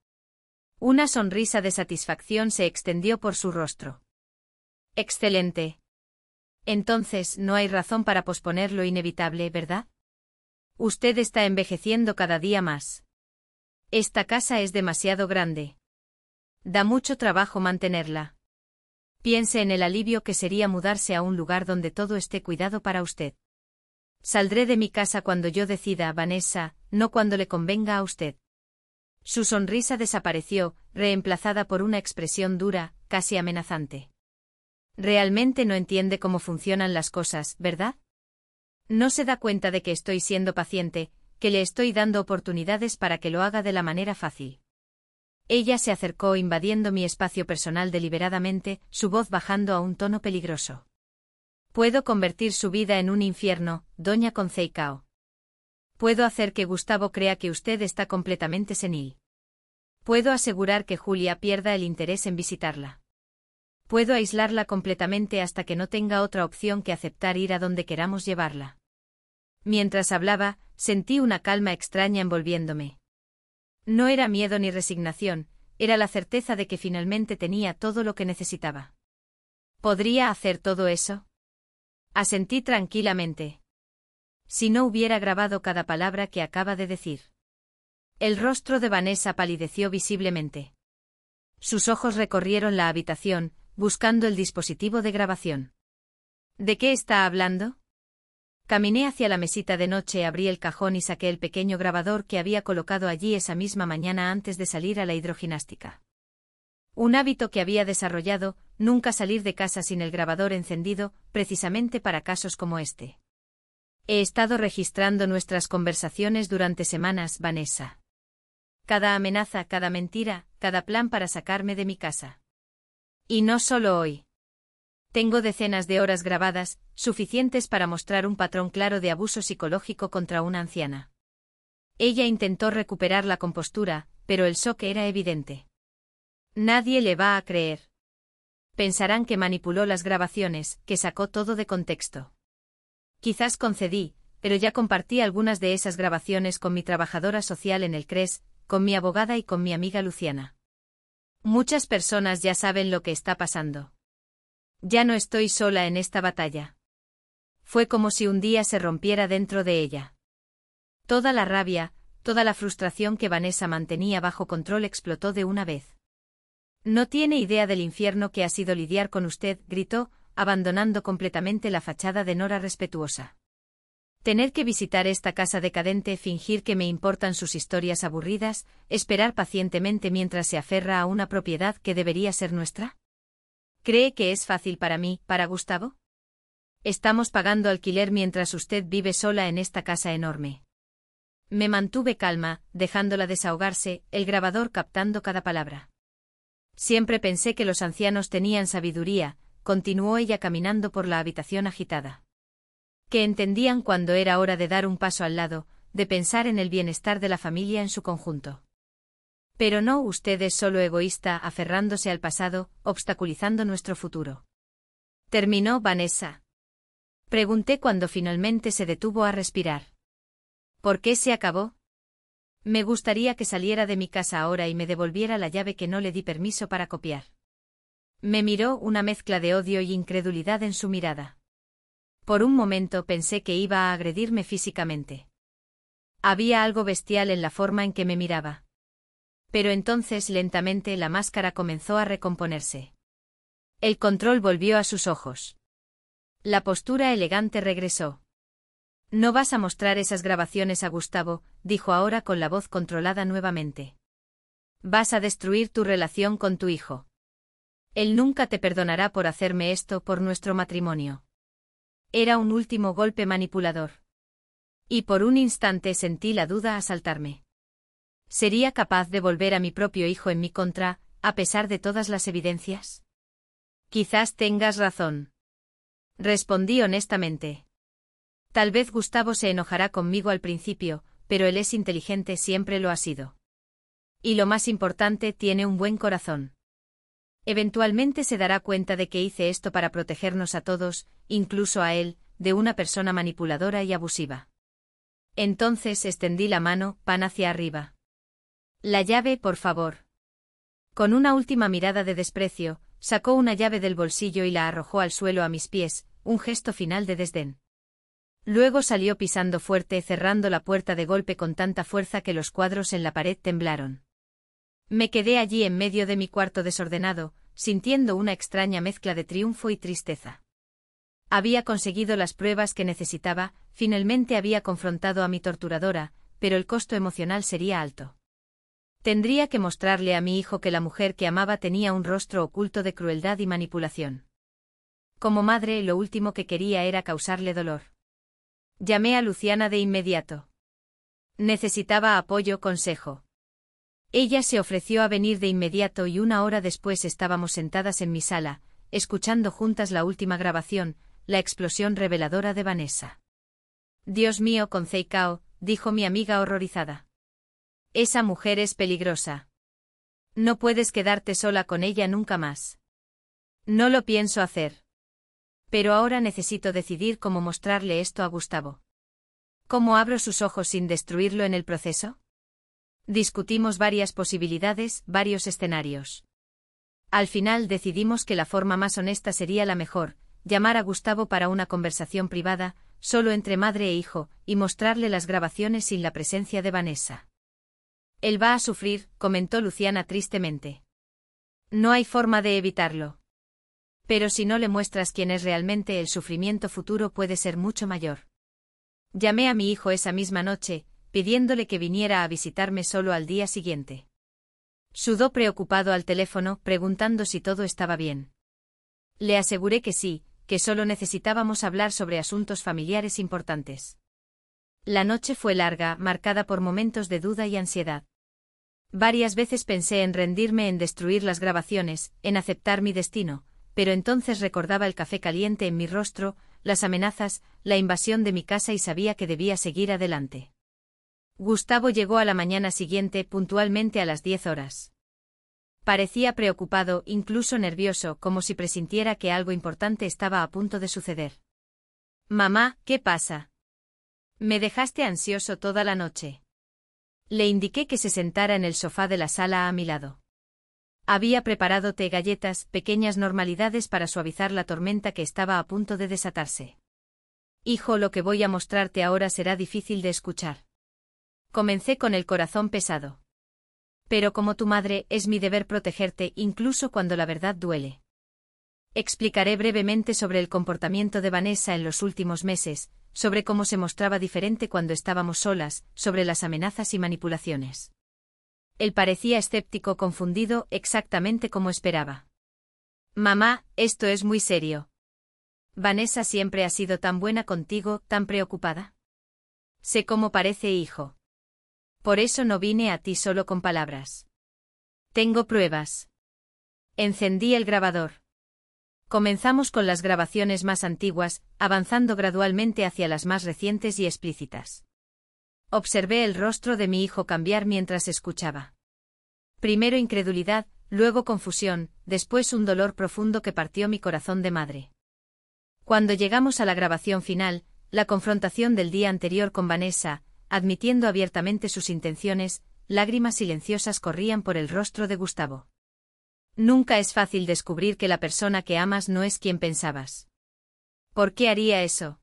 Una sonrisa de satisfacción se extendió por su rostro. Excelente. Entonces no hay razón para posponer lo inevitable, ¿verdad? Usted está envejeciendo cada día más. Esta casa es demasiado grande. Da mucho trabajo mantenerla. Piense en el alivio que sería mudarse a un lugar donde todo esté cuidado para usted. Saldré de mi casa cuando yo decida, Vanessa, no cuando le convenga a usted. Su sonrisa desapareció, reemplazada por una expresión dura, casi amenazante. Realmente no entiende cómo funcionan las cosas, ¿verdad? No se da cuenta de que estoy siendo paciente, que le estoy dando oportunidades para que lo haga de la manera fácil. Ella se acercó invadiendo mi espacio personal deliberadamente, su voz bajando a un tono peligroso. Puedo convertir su vida en un infierno, doña Conceicao. Puedo hacer que Gustavo crea que usted está completamente senil. Puedo asegurar que Julia pierda el interés en visitarla. Puedo aislarla completamente hasta que no tenga otra opción que aceptar ir a donde queramos llevarla. Mientras hablaba, sentí una calma extraña envolviéndome. No era miedo ni resignación, era la certeza de que finalmente tenía todo lo que necesitaba. ¿Podría hacer todo eso? Asentí tranquilamente. Si no hubiera grabado cada palabra que acaba de decir. El rostro de Vanessa palideció visiblemente. Sus ojos recorrieron la habitación, buscando el dispositivo de grabación. ¿De qué está hablando? Caminé hacia la mesita de noche, abrí el cajón y saqué el pequeño grabador que había colocado allí esa misma mañana antes de salir a la hidroginástica. Un hábito que había desarrollado, nunca salir de casa sin el grabador encendido, precisamente para casos como este. He estado registrando nuestras conversaciones durante semanas, Vanessa. Cada amenaza, cada mentira, cada plan para sacarme de mi casa. Y no solo hoy. Tengo decenas de horas grabadas, suficientes para mostrar un patrón claro de abuso psicológico contra una anciana. Ella intentó recuperar la compostura, pero el shock era evidente. Nadie le va a creer. Pensarán que manipuló las grabaciones, que sacó todo de contexto. Quizás concedí, pero ya compartí algunas de esas grabaciones con mi trabajadora social en el CRES, con mi abogada y con mi amiga Luciana. Muchas personas ya saben lo que está pasando. Ya no estoy sola en esta batalla. Fue como si un día se rompiera dentro de ella. Toda la rabia, toda la frustración que Vanessa mantenía bajo control explotó de una vez. No tiene idea del infierno que ha sido lidiar con usted, gritó, abandonando completamente la fachada de Nora respetuosa. Tener que visitar esta casa decadente, fingir que me importan sus historias aburridas, esperar pacientemente mientras se aferra a una propiedad que debería ser nuestra. ¿Cree que es fácil para mí, para Gustavo? Estamos pagando alquiler mientras usted vive sola en esta casa enorme. Me mantuve calma, dejándola desahogarse, el grabador captando cada palabra. Siempre pensé que los ancianos tenían sabiduría, continuó ella caminando por la habitación agitada. Que entendían cuando era hora de dar un paso al lado, de pensar en el bienestar de la familia en su conjunto. Pero no, usted es solo egoísta, aferrándose al pasado, obstaculizando nuestro futuro. ¿Terminó, Vanessa? Pregunté cuando finalmente se detuvo a respirar. ¿Por qué se acabó? Me gustaría que saliera de mi casa ahora y me devolviera la llave que no le di permiso para copiar. Me miró, una mezcla de odio y incredulidad en su mirada. Por un momento pensé que iba a agredirme físicamente. Había algo bestial en la forma en que me miraba. Pero entonces lentamente la máscara comenzó a recomponerse. El control volvió a sus ojos. La postura elegante regresó. No vas a mostrar esas grabaciones a Gustavo, dijo ahora con la voz controlada nuevamente. Vas a destruir tu relación con tu hijo. Él nunca te perdonará por hacerme esto, por nuestro matrimonio. Era un último golpe manipulador. Y por un instante sentí la duda asaltarme. ¿Sería capaz de volver a mi propio hijo en mi contra, a pesar de todas las evidencias? Quizás tengas razón. Respondí honestamente. Tal vez Gustavo se enojará conmigo al principio, pero él es inteligente, siempre lo ha sido. Y lo más importante, tiene un buen corazón. Eventualmente se dará cuenta de que hice esto para protegernos a todos, incluso a él, de una persona manipuladora y abusiva. Entonces extendí la mano, pan hacia arriba. La llave, por favor. Con una última mirada de desprecio, sacó una llave del bolsillo y la arrojó al suelo a mis pies, un gesto final de desdén. Luego salió pisando fuerte, cerrando la puerta de golpe con tanta fuerza que los cuadros en la pared temblaron. Me quedé allí en medio de mi cuarto desordenado, sintiendo una extraña mezcla de triunfo y tristeza. Había conseguido las pruebas que necesitaba, finalmente había confrontado a mi torturadora, pero el costo emocional sería alto. Tendría que mostrarle a mi hijo que la mujer que amaba tenía un rostro oculto de crueldad y manipulación. Como madre, lo último que quería era causarle dolor. Llamé a Luciana de inmediato. Necesitaba apoyo, consejo. Ella se ofreció a venir de inmediato y 1 hora después estábamos sentadas en mi sala, escuchando juntas la última grabación, la explosión reveladora de Vanessa. Dios mío, Conceicao, dijo mi amiga horrorizada. Esa mujer es peligrosa. No puedes quedarte sola con ella nunca más. No lo pienso hacer. Pero ahora necesito decidir cómo mostrarle esto a Gustavo. ¿Cómo abro sus ojos sin destruirlo en el proceso? Discutimos varias posibilidades, varios escenarios. Al final decidimos que la forma más honesta sería la mejor, llamar a Gustavo para una conversación privada, solo entre madre e hijo, y mostrarle las grabaciones sin la presencia de Vanessa. Él va a sufrir, comentó Luciana tristemente. No hay forma de evitarlo. Pero si no le muestras quién es realmente, el sufrimiento futuro puede ser mucho mayor. Llamé a mi hijo esa misma noche, pidiéndole que viniera a visitarme solo al día siguiente. Sudó preocupado al teléfono, preguntando si todo estaba bien. Le aseguré que sí, que solo necesitábamos hablar sobre asuntos familiares importantes. La noche fue larga, marcada por momentos de duda y ansiedad. Varias veces pensé en rendirme, en destruir las grabaciones, en aceptar mi destino, pero entonces recordaba el café caliente en mi rostro, las amenazas, la invasión de mi casa y sabía que debía seguir adelante. Gustavo llegó a la mañana siguiente, puntualmente a las 10 horas. Parecía preocupado, incluso nervioso, como si presintiera que algo importante estaba a punto de suceder. Mamá, ¿qué pasa? Me dejaste ansioso toda la noche. Le indiqué que se sentara en el sofá de la sala a mi lado. Había preparado té, galletas, pequeñas normalidades para suavizar la tormenta que estaba a punto de desatarse. Hijo, lo que voy a mostrarte ahora será difícil de escuchar. Comencé con el corazón pesado. Pero como tu madre, es mi deber protegerte, incluso cuando la verdad duele. Explicaré brevemente sobre el comportamiento de Vanessa en los últimos meses, sobre cómo se mostraba diferente cuando estábamos solas, sobre las amenazas y manipulaciones. Él parecía escéptico, confundido, exactamente como esperaba. Mamá, esto es muy serio. Vanessa siempre ha sido tan buena contigo, tan preocupada. Sé cómo parece, hijo. Por eso no vine a ti solo con palabras. Tengo pruebas. Encendí el grabador. Comenzamos con las grabaciones más antiguas, avanzando gradualmente hacia las más recientes y explícitas. Observé el rostro de mi hijo cambiar mientras escuchaba. Primero incredulidad, luego confusión, después un dolor profundo que partió mi corazón de madre. Cuando llegamos a la grabación final, la confrontación del día anterior con Vanessa, admitiendo abiertamente sus intenciones, lágrimas silenciosas corrían por el rostro de Gustavo. Nunca es fácil descubrir que la persona que amas no es quien pensabas. ¿Por qué haría eso?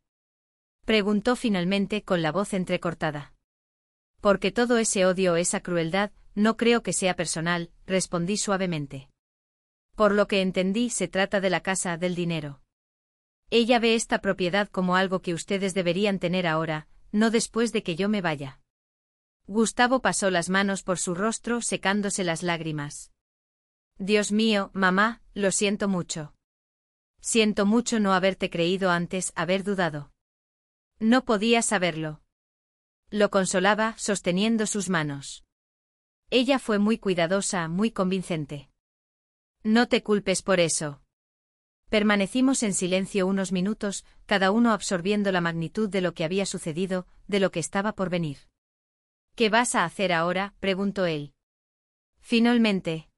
Preguntó finalmente con la voz entrecortada. Porque todo ese odio o esa crueldad, no creo que sea personal, respondí suavemente. Por lo que entendí, se trata de la casa, del dinero. Ella ve esta propiedad como algo que ustedes deberían tener ahora, no después de que yo me vaya. Gustavo pasó las manos por su rostro, secándose las lágrimas. Dios mío, mamá, lo siento mucho. Siento mucho no haberte creído antes, haber dudado. No podía saberlo. Lo consolaba, sosteniendo sus manos. Ella fue muy cuidadosa, muy convincente. No te culpes por eso. Permanecimos en silencio unos minutos, cada uno absorbiendo la magnitud de lo que había sucedido, de lo que estaba por venir. ¿Qué vas a hacer ahora?, preguntó él. Finalmente.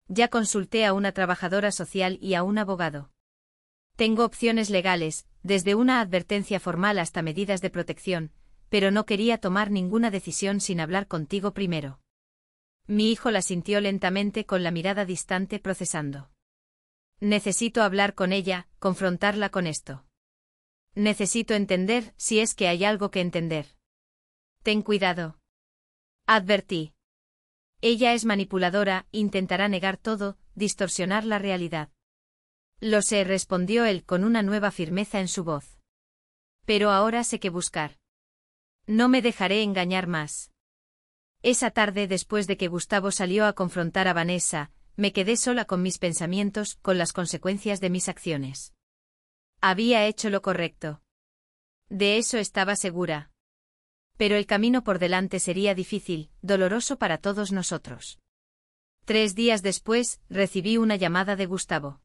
Ya consulté a una trabajadora social y a un abogado. Tengo opciones legales, desde una advertencia formal hasta medidas de protección, pero no quería tomar ninguna decisión sin hablar contigo primero. Mi hijo la sintió lentamente con la mirada distante procesando. Necesito hablar con ella, confrontarla con esto. Necesito entender si es que hay algo que entender. Ten cuidado. Advertí. Ella es manipuladora, intentará negar todo, distorsionar la realidad. Lo sé, respondió él con una nueva firmeza en su voz. Pero ahora sé qué buscar. No me dejaré engañar más. Esa tarde, después de que Gustavo salió a confrontar a Vanessa, me quedé sola con mis pensamientos, con las consecuencias de mis acciones. Había hecho lo correcto. De eso estaba segura. Pero el camino por delante sería difícil, doloroso para todos nosotros. 3 días después, recibí una llamada de Gustavo.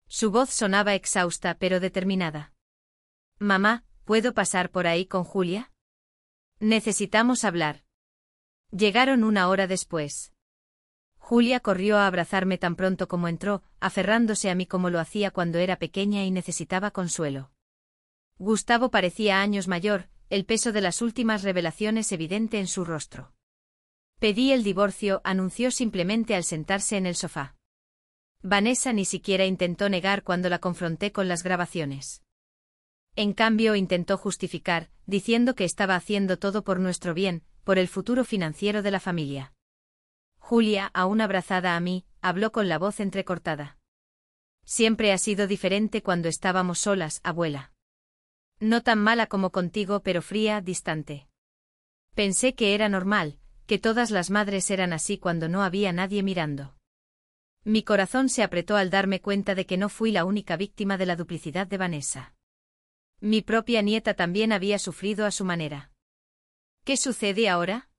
Su voz sonaba exhausta pero determinada. Mamá, ¿puedo pasar por ahí con Julia? Necesitamos hablar. Llegaron 1 hora después. Julia corrió a abrazarme tan pronto como entró, aferrándose a mí como lo hacía cuando era pequeña y necesitaba consuelo. Gustavo parecía años mayor, el peso de las últimas revelaciones evidente en su rostro. Pedí el divorcio, anunció simplemente al sentarse en el sofá. Vanessa ni siquiera intentó negar cuando la confronté con las grabaciones. En cambio intentó justificar, diciendo que estaba haciendo todo por nuestro bien, por el futuro financiero de la familia. Julia, aún abrazada a mí, habló con la voz entrecortada. Siempre ha sido diferente cuando estábamos solas, abuela. No tan mala como contigo, pero fría, distante. Pensé que era normal, que todas las madres eran así cuando no había nadie mirando. Mi corazón se apretó al darme cuenta de que no fui la única víctima de la duplicidad de Vanessa. Mi propia nieta también había sufrido a su manera. ¿Qué sucede ahora?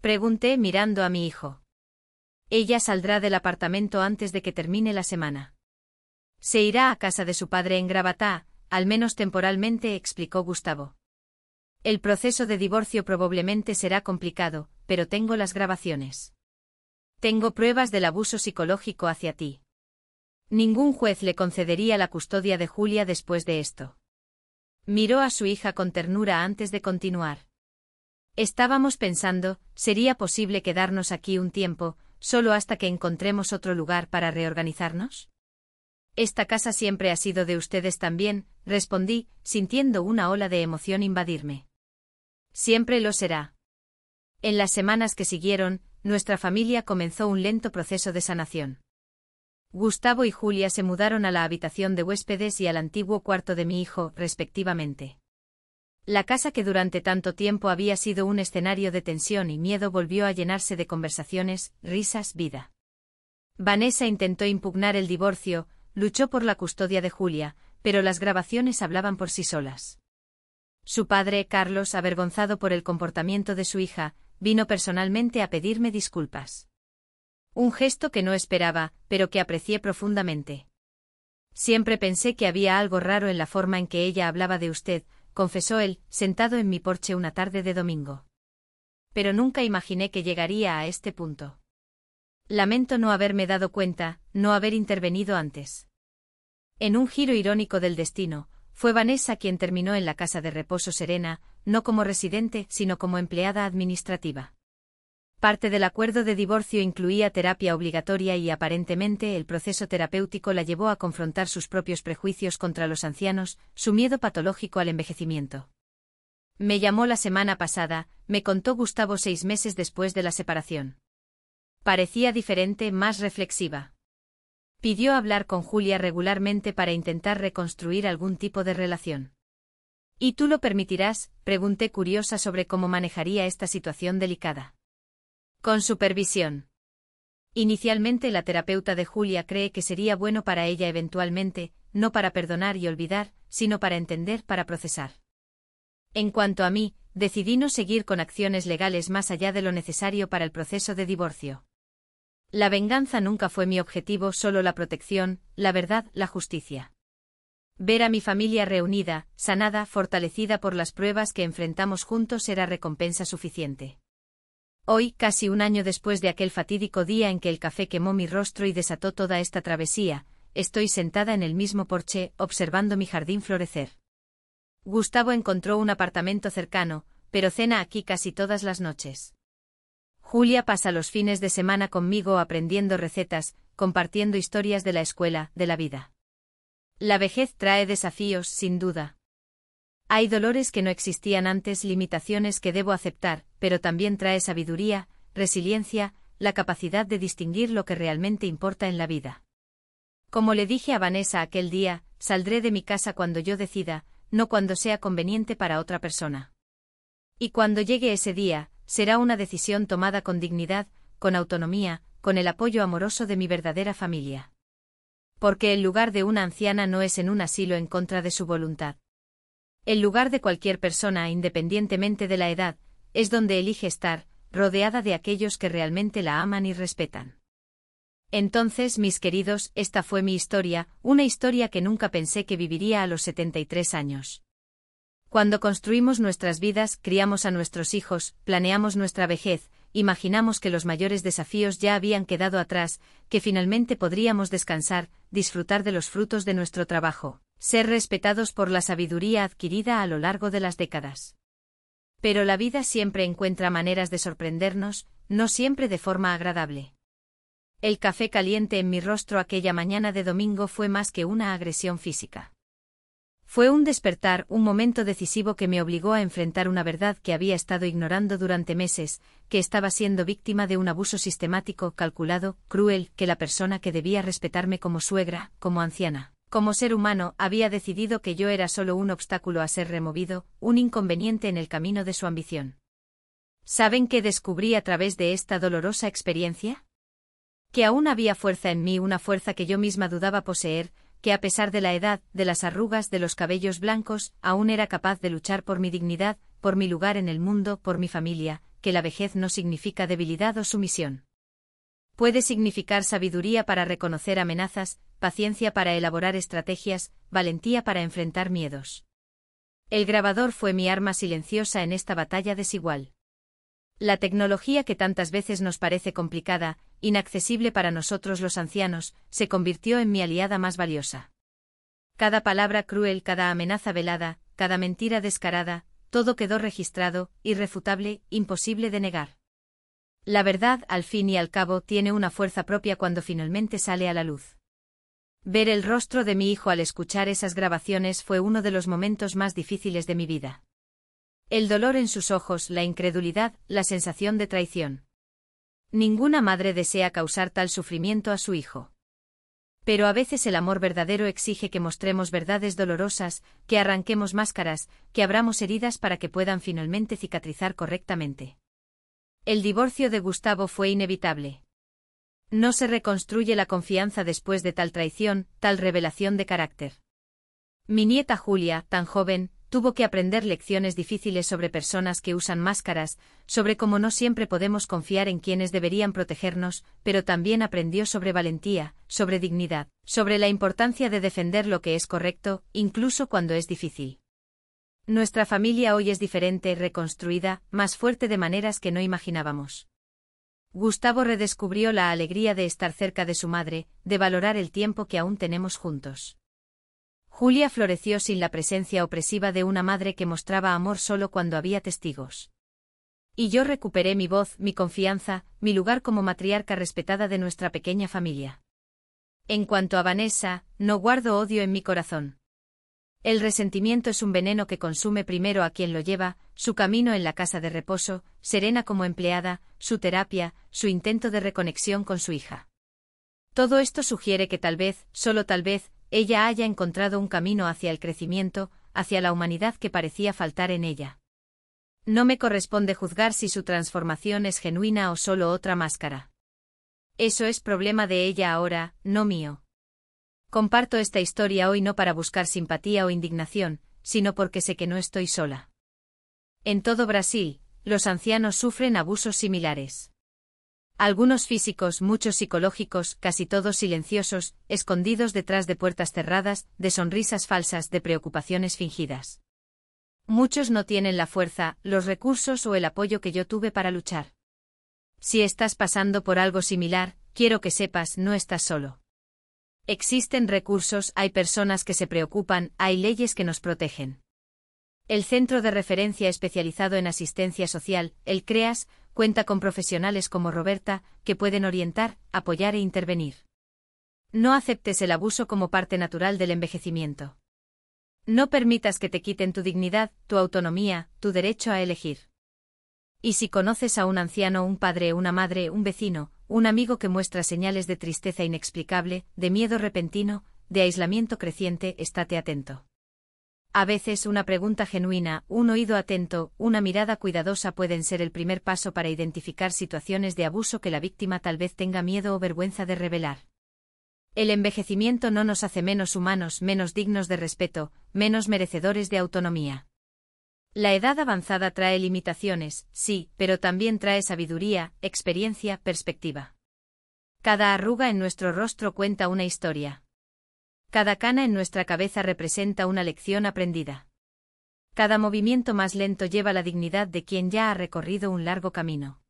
Pregunté mirando a mi hijo. Ella saldrá del apartamento antes de que termine la semana. Se irá a casa de su padre en Gravatá, al menos temporalmente, explicó Gustavo. El proceso de divorcio probablemente será complicado, pero tengo las grabaciones. Tengo pruebas del abuso psicológico hacia ti. Ningún juez le concedería la custodia de Julia después de esto. Miró a su hija con ternura antes de continuar. Estábamos pensando, ¿sería posible quedarnos aquí un tiempo, solo hasta que encontremos otro lugar para reorganizarnos? Esta casa siempre ha sido de ustedes también, respondí, sintiendo una ola de emoción invadirme. Siempre lo será. En las semanas que siguieron, nuestra familia comenzó un lento proceso de sanación. Gustavo y Julia se mudaron a la habitación de huéspedes y al antiguo cuarto de mi hijo, respectivamente. La casa que durante tanto tiempo había sido un escenario de tensión y miedo volvió a llenarse de conversaciones, risas, vida. Vanessa intentó impugnar el divorcio, luchó por la custodia de Julia, pero las grabaciones hablaban por sí solas. Su padre, Carlos, avergonzado por el comportamiento de su hija, vino personalmente a pedirme disculpas. Un gesto que no esperaba, pero que aprecié profundamente. Siempre pensé que había algo raro en la forma en que ella hablaba de usted, confesó él, sentado en mi porche una tarde de domingo. Pero nunca imaginé que llegaría a este punto. Lamento no haberme dado cuenta, no haber intervenido antes. En un giro irónico del destino, fue Vanessa quien terminó en la casa de reposo Serena, no como residente, sino como empleada administrativa. Parte del acuerdo de divorcio incluía terapia obligatoria y aparentemente el proceso terapéutico la llevó a confrontar sus propios prejuicios contra los ancianos, su miedo patológico al envejecimiento. Me llamó la semana pasada, me contó Gustavo 6 meses después de la separación. Parecía diferente, más reflexiva. Pidió hablar con Julia regularmente para intentar reconstruir algún tipo de relación. ¿Y tú lo permitirás?, pregunté curiosa sobre cómo manejaría esta situación delicada. Con supervisión. Inicialmente la terapeuta de Julia cree que sería bueno para ella eventualmente, no para perdonar y olvidar, sino para entender, para procesar. En cuanto a mí, decidí no seguir con acciones legales más allá de lo necesario para el proceso de divorcio. La venganza nunca fue mi objetivo, solo la protección, la verdad, la justicia. Ver a mi familia reunida, sanada, fortalecida por las pruebas que enfrentamos juntos era recompensa suficiente. Hoy, casi un año después de aquel fatídico día en que el café quemó mi rostro y desató toda esta travesía, estoy sentada en el mismo porche, observando mi jardín florecer. Gustavo encontró un apartamento cercano, pero cena aquí casi todas las noches. Julia pasa los fines de semana conmigo aprendiendo recetas, compartiendo historias de la escuela, de la vida. La vejez trae desafíos, sin duda. Hay dolores que no existían antes, limitaciones que debo aceptar, pero también trae sabiduría, resiliencia, la capacidad de distinguir lo que realmente importa en la vida. Como le dije a Vanessa aquel día, saldré de mi casa cuando yo decida, no cuando sea conveniente para otra persona. Y cuando llegue ese día, será una decisión tomada con dignidad, con autonomía, con el apoyo amoroso de mi verdadera familia. Porque el lugar de una anciana no es en un asilo en contra de su voluntad. El lugar de cualquier persona, independientemente de la edad, es donde elige estar, rodeada de aquellos que realmente la aman y respetan. Entonces, mis queridos, esta fue mi historia, una historia que nunca pensé que viviría a los 73 años. Cuando construimos nuestras vidas, criamos a nuestros hijos, planeamos nuestra vejez, imaginamos que los mayores desafíos ya habían quedado atrás, que finalmente podríamos descansar, disfrutar de los frutos de nuestro trabajo, ser respetados por la sabiduría adquirida a lo largo de las décadas. Pero la vida siempre encuentra maneras de sorprendernos, no siempre de forma agradable. El café caliente en mi rostro aquella mañana de domingo fue más que una agresión física. Fue un despertar, un momento decisivo que me obligó a enfrentar una verdad que había estado ignorando durante meses, que estaba siendo víctima de un abuso sistemático, calculado, cruel, que la persona que debía respetarme como suegra, como anciana, como ser humano, había decidido que yo era solo un obstáculo a ser removido, un inconveniente en el camino de su ambición. ¿Saben qué descubrí a través de esta dolorosa experiencia? Que aún había fuerza en mí, una fuerza que yo misma dudaba poseer, que a pesar de la edad, de las arrugas, de los cabellos blancos, aún era capaz de luchar por mi dignidad, por mi lugar en el mundo, por mi familia, que la vejez no significa debilidad o sumisión. Puede significar sabiduría para reconocer amenazas, paciencia para elaborar estrategias, valentía para enfrentar miedos. El grabador fue mi arma silenciosa en esta batalla desigual. La tecnología que tantas veces nos parece complicada, inaccesible para nosotros los ancianos, se convirtió en mi aliada más valiosa. Cada palabra cruel, cada amenaza velada, cada mentira descarada, todo quedó registrado, irrefutable, imposible de negar. La verdad, al fin y al cabo, tiene una fuerza propia cuando finalmente sale a la luz. Ver el rostro de mi hijo al escuchar esas grabaciones fue uno de los momentos más difíciles de mi vida. El dolor en sus ojos, la incredulidad, la sensación de traición. Ninguna madre desea causar tal sufrimiento a su hijo. Pero a veces el amor verdadero exige que mostremos verdades dolorosas, que arranquemos máscaras, que abramos heridas para que puedan finalmente cicatrizar correctamente. El divorcio de Gustavo fue inevitable. No se reconstruye la confianza después de tal traición, tal revelación de carácter. Mi nieta Julia, tan joven, tuvo que aprender lecciones difíciles sobre personas que usan máscaras, sobre cómo no siempre podemos confiar en quienes deberían protegernos, pero también aprendió sobre valentía, sobre dignidad, sobre la importancia de defender lo que es correcto, incluso cuando es difícil. Nuestra familia hoy es diferente, reconstruida, más fuerte de maneras que no imaginábamos. Gustavo redescubrió la alegría de estar cerca de su madre, de valorar el tiempo que aún tenemos juntos. Julia floreció sin la presencia opresiva de una madre que mostraba amor solo cuando había testigos. Y yo recuperé mi voz, mi confianza, mi lugar como matriarca respetada de nuestra pequeña familia. En cuanto a Vanessa, no guardo odio en mi corazón. El resentimiento es un veneno que consume primero a quien lo lleva, su camino en la casa de reposo, serena como empleada, su terapia, su intento de reconexión con su hija. Todo esto sugiere que tal vez, solo tal vez, ella haya encontrado un camino hacia el crecimiento, hacia la humanidad que parecía faltar en ella. No me corresponde juzgar si su transformación es genuina o solo otra máscara. Eso es problema de ella ahora, no mío. Comparto esta historia hoy no para buscar simpatía o indignación, sino porque sé que no estoy sola. En todo Brasil, los ancianos sufren abusos similares. Algunos físicos, muchos psicológicos, casi todos silenciosos, escondidos detrás de puertas cerradas, de sonrisas falsas, de preocupaciones fingidas. Muchos no tienen la fuerza, los recursos o el apoyo que yo tuve para luchar. Si estás pasando por algo similar, quiero que sepas, no estás solo. Existen recursos, hay personas que se preocupan, hay leyes que nos protegen. El Centro de Referencia Especializado en Asistencia Social, el CREAS, cuenta con profesionales como Roberta, que pueden orientar, apoyar e intervenir. No aceptes el abuso como parte natural del envejecimiento. No permitas que te quiten tu dignidad, tu autonomía, tu derecho a elegir. Y si conoces a un anciano, un padre, una madre, un vecino, un amigo que muestra señales de tristeza inexplicable, de miedo repentino, de aislamiento creciente, estate atento. A veces una pregunta genuina, un oído atento, una mirada cuidadosa pueden ser el primer paso para identificar situaciones de abuso que la víctima tal vez tenga miedo o vergüenza de revelar. El envejecimiento no nos hace menos humanos, menos dignos de respeto, menos merecedores de autonomía. La edad avanzada trae limitaciones, sí, pero también trae sabiduría, experiencia, perspectiva. Cada arruga en nuestro rostro cuenta una historia. Cada cana en nuestra cabeza representa una lección aprendida. Cada movimiento más lento lleva la dignidad de quien ya ha recorrido un largo camino.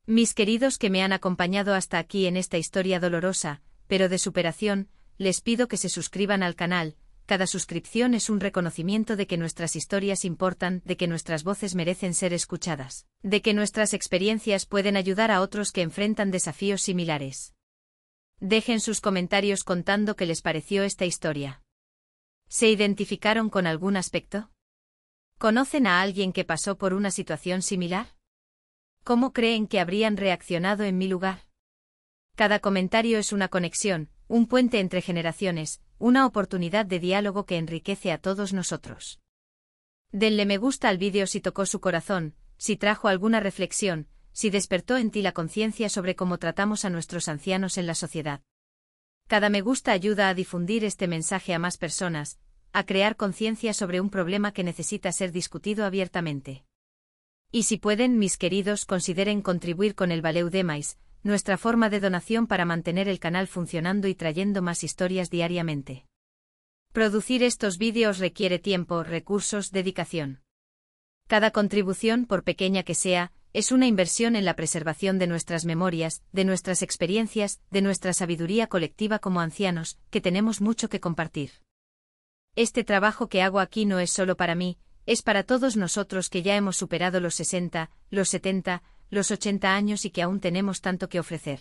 Mis queridos que me han acompañado hasta aquí en esta historia dolorosa, pero de superación, les pido que se suscriban al canal. Cada suscripción es un reconocimiento de que nuestras historias importan, de que nuestras voces merecen ser escuchadas, de que nuestras experiencias pueden ayudar a otros que enfrentan desafíos similares. Dejen sus comentarios contando qué les pareció esta historia. ¿Se identificaron con algún aspecto? ¿Conocen a alguien que pasó por una situación similar? ¿Cómo creen que habrían reaccionado en mi lugar? Cada comentario es una conexión, un puente entre generaciones, una oportunidad de diálogo que enriquece a todos nosotros. Denle me gusta al vídeo si tocó su corazón, si trajo alguna reflexión, si despertó en ti la conciencia sobre cómo tratamos a nuestros ancianos en la sociedad. Cada me gusta ayuda a difundir este mensaje a más personas, a crear conciencia sobre un problema que necesita ser discutido abiertamente. Y si pueden, mis queridos, consideren contribuir con el Valeu Demais, nuestra forma de donación para mantener el canal funcionando y trayendo más historias diariamente. Producir estos vídeos requiere tiempo, recursos, dedicación. Cada contribución, por pequeña que sea, es una inversión en la preservación de nuestras memorias, de nuestras experiencias, de nuestra sabiduría colectiva como ancianos, que tenemos mucho que compartir. Este trabajo que hago aquí no es solo para mí, es para todos nosotros que ya hemos superado los 60, los 70, los 80 años y que aún tenemos tanto que ofrecer.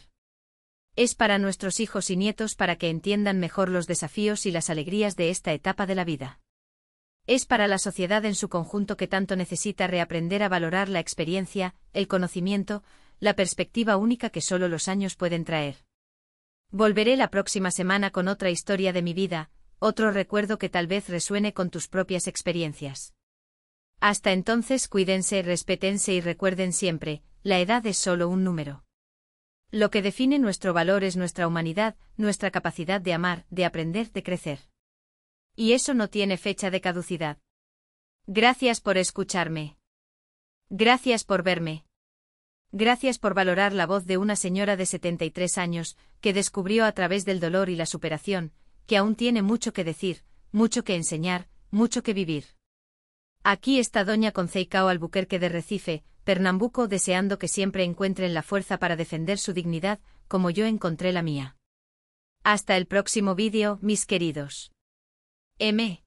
Es para nuestros hijos y nietos para que entiendan mejor los desafíos y las alegrías de esta etapa de la vida. Es para la sociedad en su conjunto que tanto necesita reaprender a valorar la experiencia, el conocimiento, la perspectiva única que solo los años pueden traer. Volveré la próxima semana con otra historia de mi vida, otro recuerdo que tal vez resuene con tus propias experiencias. Hasta entonces cuídense, respétense y recuerden siempre, la edad es solo un número. Lo que define nuestro valor es nuestra humanidad, nuestra capacidad de amar, de aprender, de crecer. Y eso no tiene fecha de caducidad. Gracias por escucharme. Gracias por verme. Gracias por valorar la voz de una señora de 73 años, que descubrió a través del dolor y la superación, que aún tiene mucho que decir, mucho que enseñar, mucho que vivir. Aquí está doña Conceicao Albuquerque de Recife, Pernambuco, deseando que siempre encuentren la fuerza para defender su dignidad, como yo encontré la mía. Hasta el próximo vídeo, mis queridos. M.